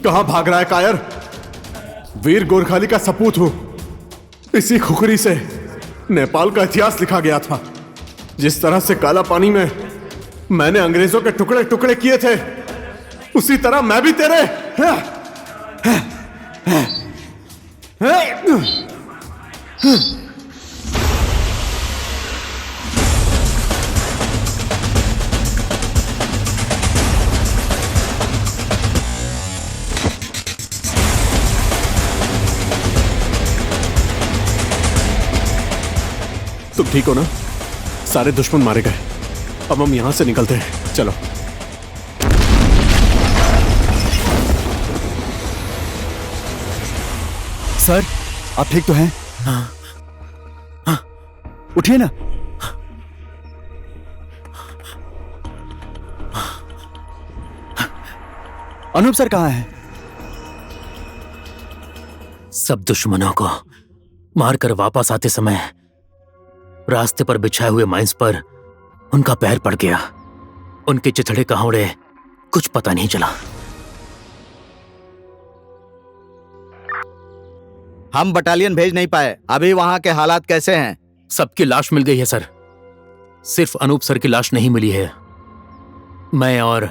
कहां भाग रहा है कायर? वीर गोरखाली का सपूत हूं। इसी खुखरी से नेपाल का इतिहास लिखा गया था। जिस तरह से काला पानी में मैंने अंग्रेजों के टुकड़े टुकड़े किए थे, उसी तरह मैं भी तेरे तुम ठीक हो ना? सारे दुश्मन मारे गए, अब हम यहाँ से निकलते हैं, चलो। सर, आप ठीक तो हैं? हाँ। उठिए ना। अनूप सर कहाँ हैं? सब दुश्मनों को मारकर वापस आते समय रास्ते पर बिछाए हुए माइंस पर उनका पैर पड़ गया। उनके चिथड़े कहाँ उड़े कुछ पता नहीं चला। हम बटालियन भेज नहीं पाए। अभी वहां के हालात कैसे हैं? सबकी लाश मिल गई है सर, सिर्फ अनूप सर की लाश नहीं मिली है। मैं और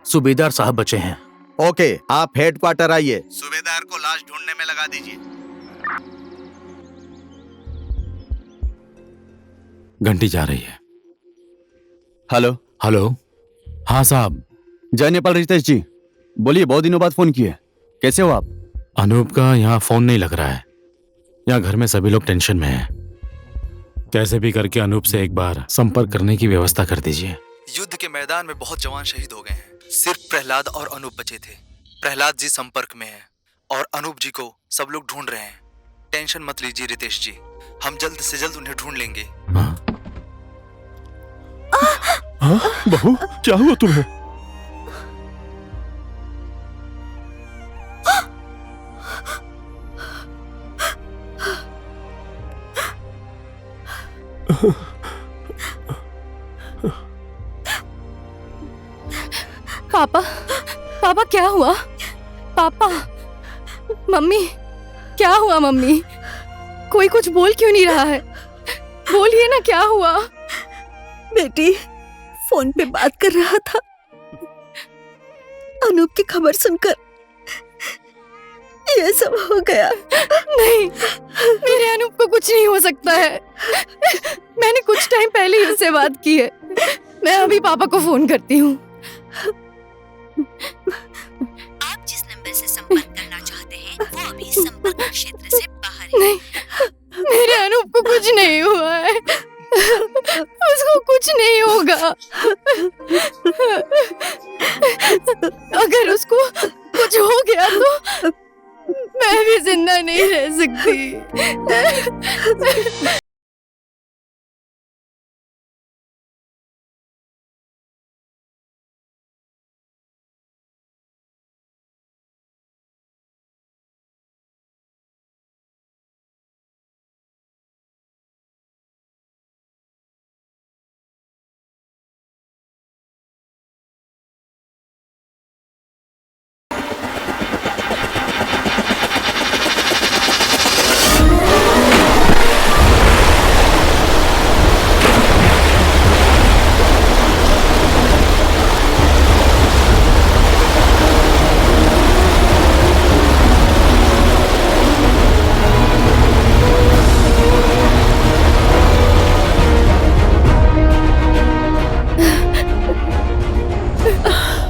सूबेदार साहब बचे हैं। ओके, आप हेडक्वार्टर आइए, सूबेदार को लाश ढूंढने में लगा दीजिए। घंटी जा रही है। हेलो। हेलो। हाँ साहब। जय नेपाल रितेश जी, बोलिए, बहुत दिनों बाद फोन किए, कैसे हो आप? अनूप का यहाँ फोन नहीं लग रहा है। यहाँ घर में सभी लोग टेंशन में हैं। कैसे भी करके अनूप से एक बार संपर्क करने की व्यवस्था कर दीजिए। युद्ध के मैदान में बहुत जवान शहीद हो गए हैं, सिर्फ प्रहलाद और अनूप बचे थे। प्रहलाद जी संपर्क में हैं और अनूप जी को सब लोग ढूंढ रहे हैं। टेंशन मत लीजिए रितेश जी, हम जल्द से जल्द उन्हें ढूंढ लेंगे। हाँ बहू, क्या हुआ तुम्हें? पापा, पापा क्या हुआ? पापा, मम्मी, क्या हुआ मम्मी? कोई कुछ बोल क्यों नहीं रहा है? बोलिए ना, क्या हुआ? बेटी फोन पे बात कर रहा था, अनूप की खबर सुनकर ये सब हो गया। नहीं, मेरे अनूप को कुछ नहीं हो सकता है। मैंने कुछ टाइम पहले ही उससे बात की है। मैं अभी पापा को फोन करती हूँ। आप जिस नंबर से संपर्क करना चाहते हैं वो अभी संपर्क क्षेत्र से बाहर है। नहीं, मेरे अनूप को कुछ नहीं हुआ है। उसको कुछ नहीं होगा। अगर उसको कुछ हो गया तो मैं भी जिंदा नहीं रह सकती।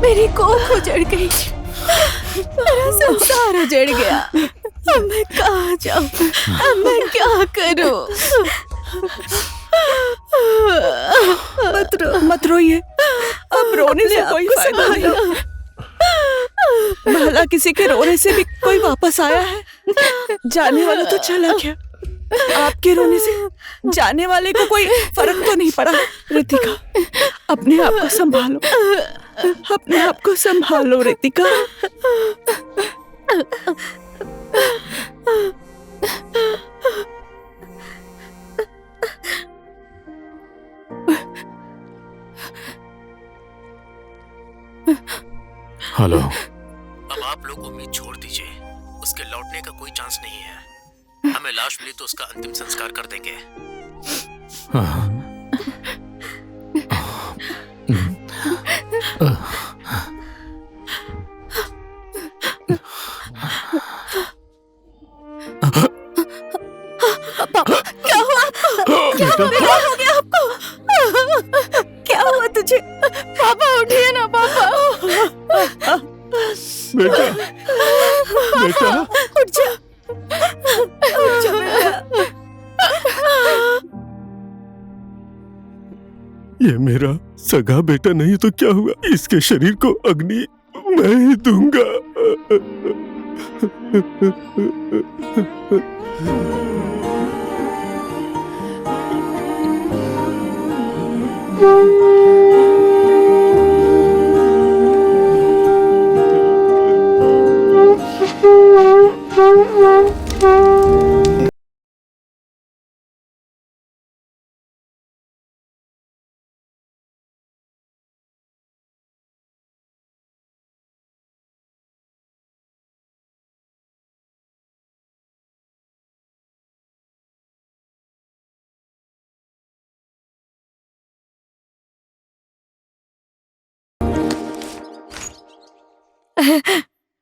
मेरी कोख उजड़ गई, मेरा संसार उजड़ गया। अब मैं कहाँ जाऊँ? अब मैं क्या करूँ? मत रोइए, अब रोने से कोई फायदा नहीं। भला किसी के रोने से भी कोई वापस आया है? जाने वाला तो चला गया, आपके रोने से जाने वाले को कोई फर्क तो नहीं पड़ा। रितिका, अपने आप को संभालो, अपने आप को संभालो रितिका। हेलो। अब आप लोग उम्मीद छोड़ दीजिए, उसके लौटने का कोई चांस नहीं है। हमें लाश मिली तो उसका अंतिम संस्कार कर देंगे। पापा, क्या हुआ आपको? क्या हो गया आपको? क्या हुआ तुझे? पापा उठिए ना पापा। बेटा, बेटा, उठ जा, उठ जा बेटा। ये मेरा सगा बेटा नहीं तो क्या हुआ, इसके शरीर को अग्नि मैं ही दूंगा।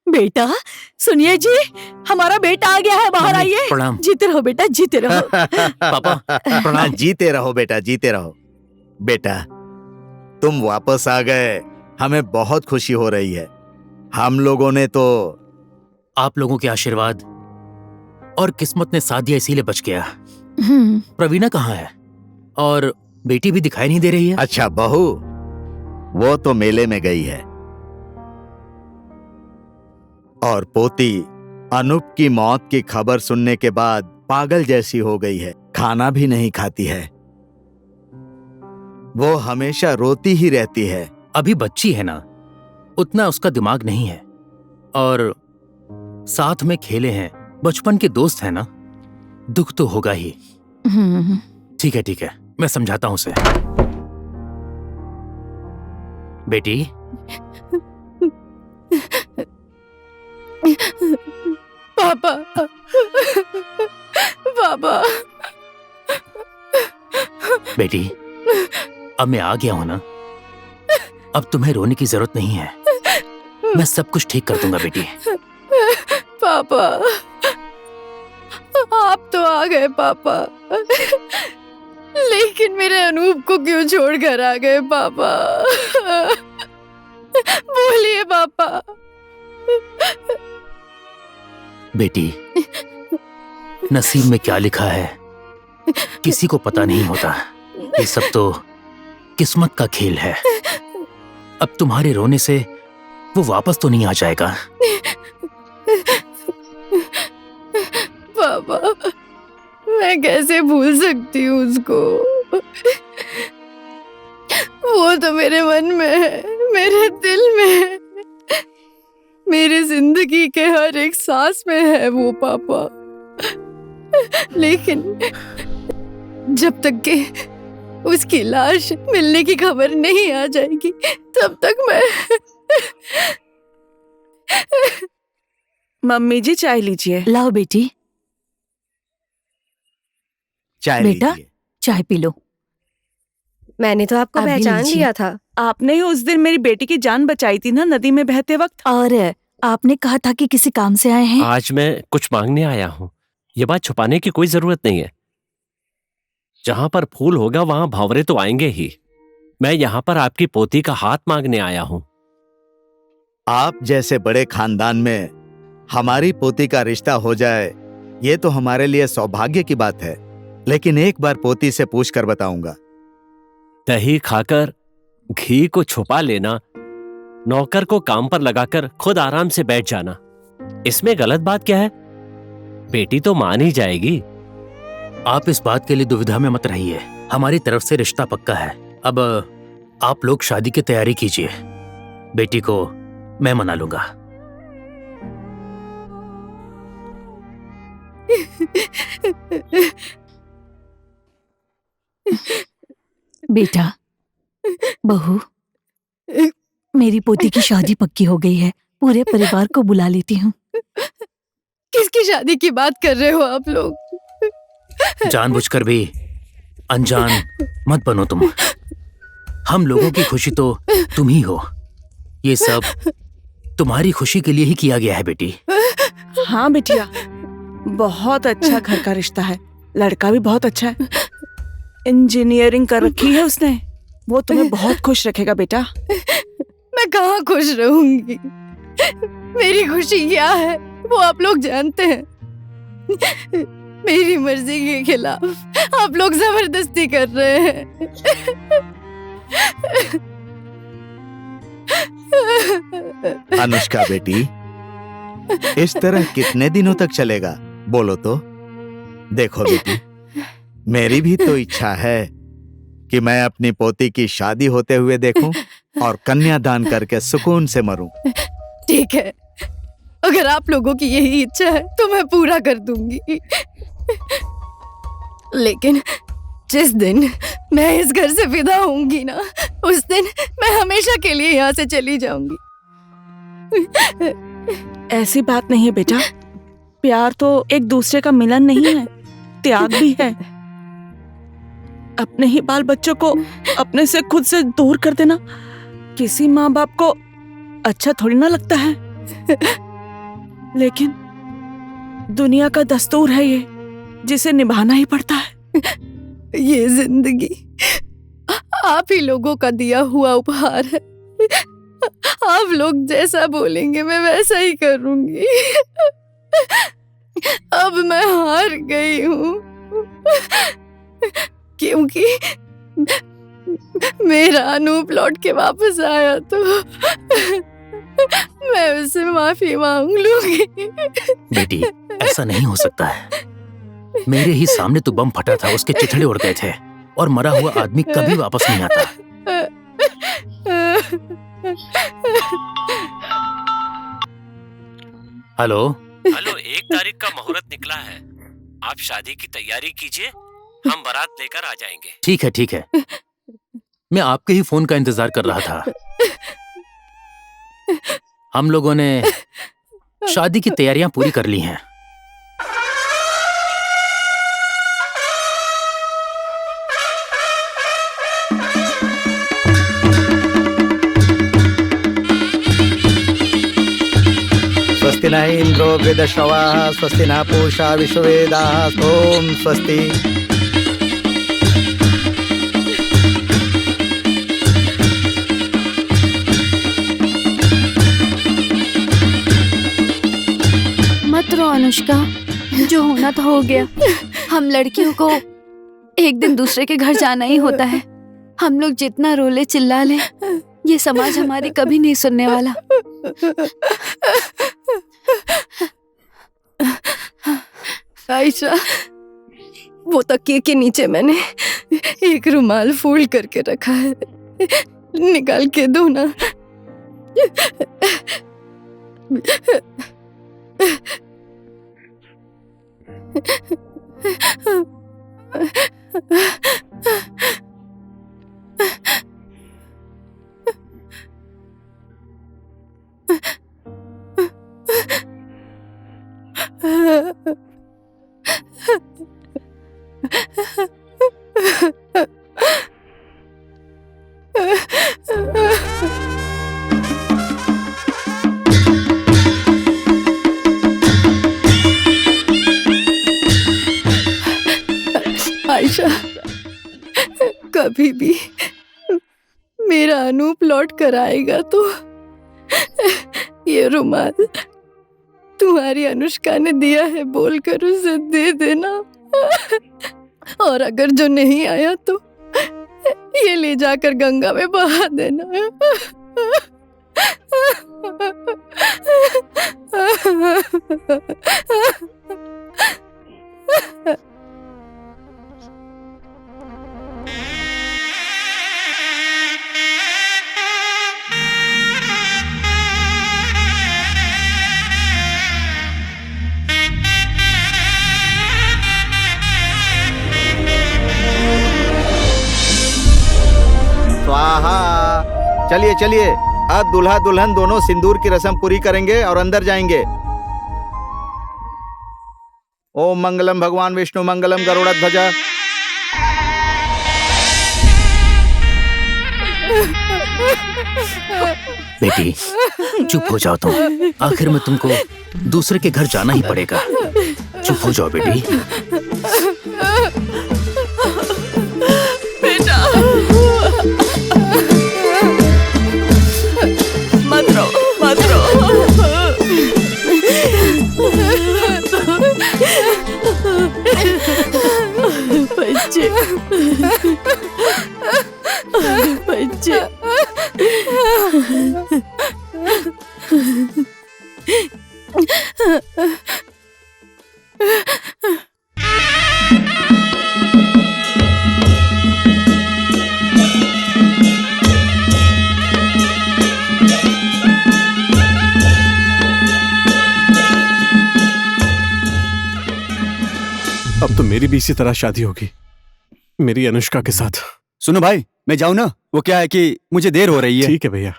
बेटा सुनिए जी, हमारा बेटा आ गया है, बाहर आइए। प्रणाम। जीते रहो बेटा, जीते रहो। पापा प्रणाम। जीते रहो बेटा, जीते रहो। बेटा तुम वापस आ गए, हमें बहुत खुशी हो रही है। हम लोगों ने तो आप लोगों के आशीर्वाद और किस्मत ने साथ दिया, इसीलिए बच गया। प्रवीणा कहाँ है? और बेटी भी दिखाई नहीं दे रही है। अच्छा बहू, वो तो मेले में गई है। और पोती अनूप की मौत की खबर सुनने के बाद पागल जैसी हो गई है, खाना भी नहीं खाती है। वो हमेशा रोती ही रहती है। अभी बच्ची है ना, उतना उसका दिमाग नहीं है। और साथ में खेले हैं, बचपन के दोस्त हैं ना, दुख तो होगा ही। ठीक है ठीक है, मैं समझाता हूं उसे। बेटी पापा, पापा। बेटी अब मैं आ गया हूं ना, अब तुम्हें रोने की जरूरत नहीं है। मैं सब कुछ ठीक कर दूंगा बेटी। पापा आप तो आ गए पापा, लेकिन मेरे अनूप को क्यों छोड़कर आ गए पापा? बोलिए पापा। बेटी नसीब में क्या लिखा है किसी को पता नहीं होता। ये सब तो किस्मत का खेल है। अब तुम्हारे रोने से वो वापस तो नहीं आ जाएगा। पापा मैं कैसे भूल सकती हूँ उसको? वो तो मेरे मन में है, मेरे दिल में है, मेरी जिंदगी के हर एक सांस में है वो पापा। लेकिन जब तक के उसकी लाश मिलने की खबर नहीं आ जाएगी, तब तक मैं। मम्मी जी चाय लीजिए। लाओ बेटी। चाय बेटा लीजिए। चाय पी लो। मैंने तो आपको अभी पहचान लीजिए। लिया था। आपने ही उस दिन मेरी बेटी की जान बचाई थी ना, नदी में बहते वक्त। और आपने कहा था कि किसी काम से आए हैं। आज मैं कुछ मांगने आया हूँ। ये बात छुपाने की कोई जरूरत नहीं है। जहां पर फूल होगा वहां भंवरे तो आएंगे ही। मैं यहाँ पर आपकी पोती का हाथ मांगने आया हूँ। आप जैसे बड़े खानदान में हमारी पोती का रिश्ता हो जाए, ये तो हमारे लिए सौभाग्य की बात है। लेकिन एक बार पोती से पूछ कर बताऊंगा। दही खाकर घी को छुपा लेना, नौकर को काम पर लगाकर खुद आराम से बैठ जाना, इसमें गलत बात क्या है? बेटी तो मान ही जाएगी। आप इस बात के लिए दुविधा में मत रहिए। हमारी तरफ से रिश्ता पक्का है। अब आप लोग शादी की तैयारी कीजिए। बेटी को मैं मना लूंगा। बेटा, बहू, मेरी पोती की शादी पक्की हो गई है। पूरे परिवार को बुला लेती हूँ। किसकी शादी की बात कर रहे हो आप लोग? जानबूझकर भी अनजान मत बनो तुम। हम लोगों की खुशी तो तुम ही हो। ये सब तुम्हारी खुशी के लिए ही किया गया है बेटी। हाँ बिटिया, बहुत अच्छा घर का रिश्ता है। लड़का भी बहुत अच्छा है। इंजीनियरिंग कर रखी है उसने। वो तुम्हें बहुत खुश रखेगा बेटा। मैं कहाँ खुश रहूंगी? मेरी खुशी क्या है वो आप लोग जानते हैं। मेरी मर्जी के खिलाफ आप लोग जबरदस्ती कर रहे हैं। अनुष्का बेटी, इस तरह कितने दिनों तक चलेगा बोलो तो? देखो बेटी, मेरी भी तो इच्छा है कि मैं अपनी पोती की शादी होते हुए देखूं और कन्यादान करके सुकून से मरूं। ठीक है, अगर आप लोगों की यही इच्छा है तो मैं पूरा कर दूंगी। लेकिन जिस दिन मैं इस घर से विदा होंगी ना, उस दिन मैं हमेशा के लिए यहाँ से चली जाऊंगी। ऐसी बात नहीं है बेटा, प्यार तो एक दूसरे का मिलन नहीं है, त्याग भी है। अपने ही बाल बच्चों को अपने से खुद से दूर कर देना किसी माँ बाप को अच्छा थोड़ी ना लगता है। लेकिन दुनिया का दस्तूर है ये, जिसे निभाना ही पड़ता है। ये जिंदगी आप ही लोगों का दिया हुआ उपहार है। आप लोग जैसा बोलेंगे मैं वैसा ही करूंगी। अब मैं हार गई हूँ, क्योंकि मेरा अनूप लौट के वापस आया तो मैं उससे माफी मांग लूंगी। बेटी, ऐसा नहीं हो सकता है। मेरे ही सामने तो बम फटा था, उसके चिथड़े उड़ गए थे, और मरा हुआ आदमी कभी वापस नहीं आता। हेलो 1 तारीख का मुहूर्त निकला है। आप शादी की तैयारी कीजिए, हम बारात लेकर आ जाएंगे। ठीक है, ठीक है। मैं आपके ही फोन का इंतजार कर रहा था। हम लोगों ने शादी की तैयारियां पूरी कर ली हैं। स्वस्ति न इंद्रो वृद्धश्रवाः स्वस्ति न पूषा विश्ववेदाः ओम स्वस्ति। मत रो अनुष्का, जो होना था हो गया। हम लड़कियों को एक दिन दूसरे के घर जाना ही होता है। हम लोग जितना रोले चिल्ला ले, ये समाज हमारी कभी नहीं सुनने वाला। आयशा, वो तकिए के नीचे मैंने एक रुमाल फोल्ड करके रखा है, निकाल के दो ना। आयशा, कभी भी मेरा अनूप लौट कर आएगा तो ये रुमाल तुम्हारी अनुष्का ने दिया है बोलकर उसे दे देना। और अगर जो नहीं आया तो ये ले जाकर गंगा में बहा देना। स्वाहा। चलिए चलिए, अब दूल्हा दुल्हन दोनों सिंदूर की रस्म पूरी करेंगे और अंदर जाएंगे। ओम मंगलम भगवान विष्णु मंगलम गरुड़ध्वजा। बेटी, चुप हो जाओ तुम। आखिर में तुमको दूसरे के घर जाना ही पड़ेगा। चुप हो जाओ बेटी। बेटा, मत रो, मत रो। बच्चे, बच्चे। अब तो मेरी भी इसी तरह शादी होगी, मेरी अनुष्का के साथ। सुनो भाई, मैं जाऊं ना? वो क्या है कि मुझे देर हो रही है। ठीक है भैया।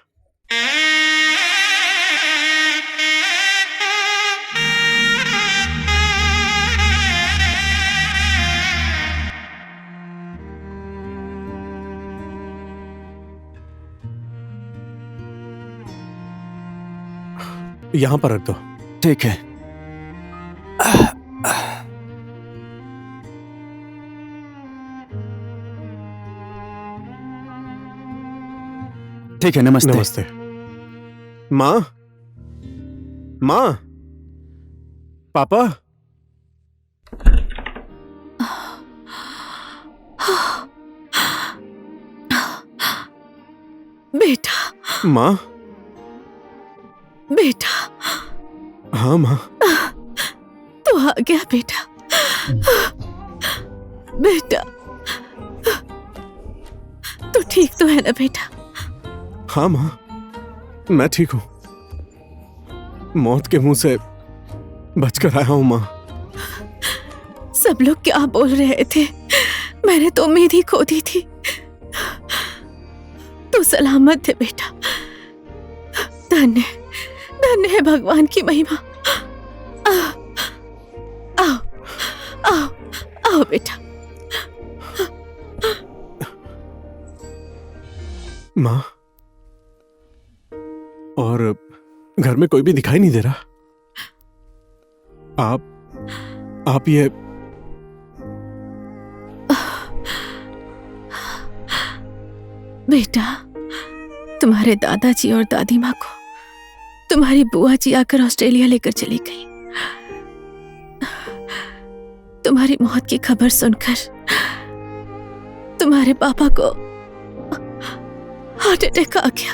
यहां पर रख दो। ठीक है। ठीक है, नमस्ते। नमस्ते। माँ, माँ, पापा। बेटा। माँ। बेटा। हाँ माँ। तू आ गया बेटा। बेटा, तू ठीक तो है ना बेटा? हाँ माँ, मैं ठीक हूँ। मौत के मुंह से बचकर आया हूँ माँ। सब लोग क्या बोल रहे थे? मैंने तो उम्मीद ही खो दी थी। तू सलामत है बेटा। धन्य धन्य है भगवान की महिमा। आओ आओ आओ बेटा। माँ, और घर में कोई भी दिखाई नहीं दे रहा। आप ये बेटा, तुम्हारे दादाजी और दादी माँ को तुम्हारी बुआ जी आकर ऑस्ट्रेलिया लेकर चली गई। तुम्हारी मौत की खबर सुनकर तुम्हारे पापा को हार्ट अटैक आ गया।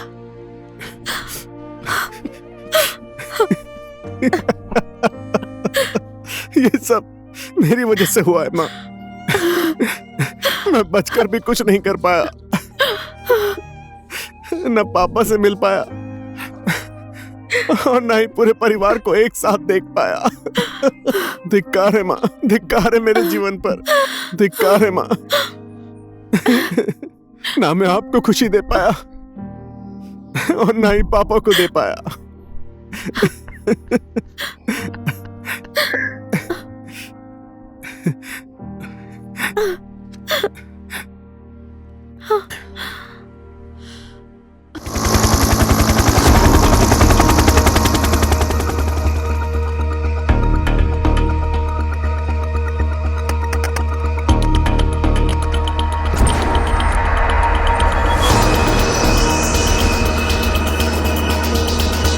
ये सब मेरी वजह से हुआ है माँ। मैं बचकर भी कुछ नहीं कर पाया, न पापा से मिल पाया और न ही पूरे परिवार को एक साथ देख पाया। धिक्कार है माँ, धिक्कार है मेरे जीवन पर, धिक्कार है माँ। ना मैं आपको खुशी दे पाया और ना ही पापा को दे पाया।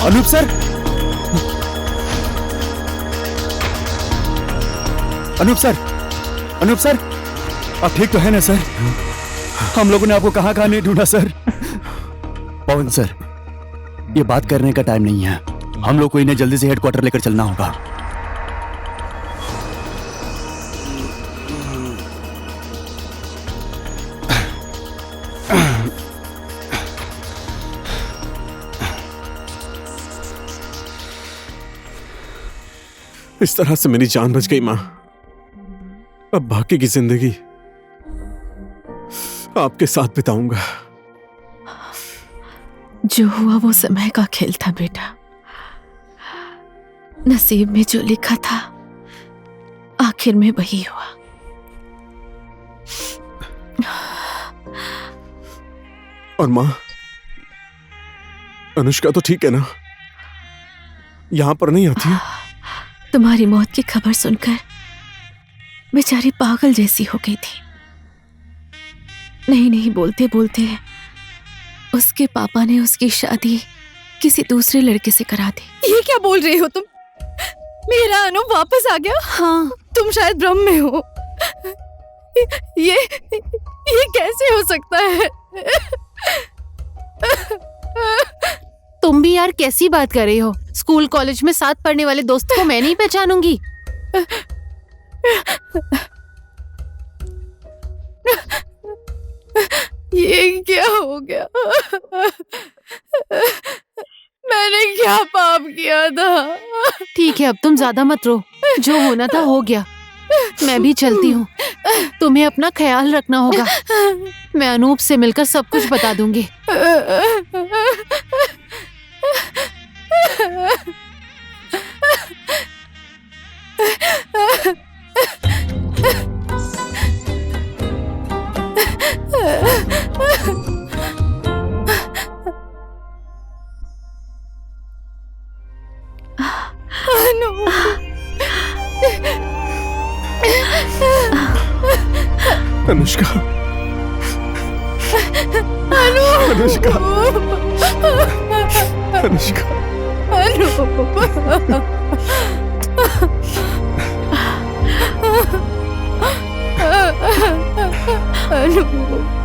Anoop sir, Anoop sir, Anoop sir, आप ठीक तो है ना सर? हम लोगों ने आपको कहां कहां नहीं ढूंढा सर। पवन सर, ये बात करने का टाइम नहीं है। हम लोग को इन्हें जल्दी से हेडक्वार्टर लेकर चलना होगा। इस तरह से मेरी जान बच गई माँ। अब बाकी की जिंदगी आपके साथ बिताऊंगा। जो हुआ वो समय का खेल था बेटा। नसीब में जो लिखा था आखिर में वही हुआ। और माँ, अनुष्का तो ठीक है ना? यहां पर नहीं आती है? तुम्हारी मौत की खबर सुनकर बेचारी पागल जैसी हो गई थी। नहीं बोलते बोलते उसके पापा ने उसकी शादी किसी दूसरे लड़के से करा दी। ये क्या बोल रहे हो तुम? मेरा अनूप वापस आ गया? हाँ। तुम शायद भ्रम में हो। ये कैसे हो सकता है? तुम भी यार कैसी बात कर रही हो? स्कूल कॉलेज में साथ पढ़ने वाले दोस्त को मैं नहीं पहचानूंगी। ये क्या हो गया? मैंने क्या पाप किया था? ठीक है, अब तुम ज्यादा मत रो। जो होना था हो गया। मैं भी चलती हूँ। तुम्हें अपना ख्याल रखना होगा। मैं अनूप से मिलकर सब कुछ बता दूंगी। अनुष्का, अनुष्का, अनुष्का, अनूप।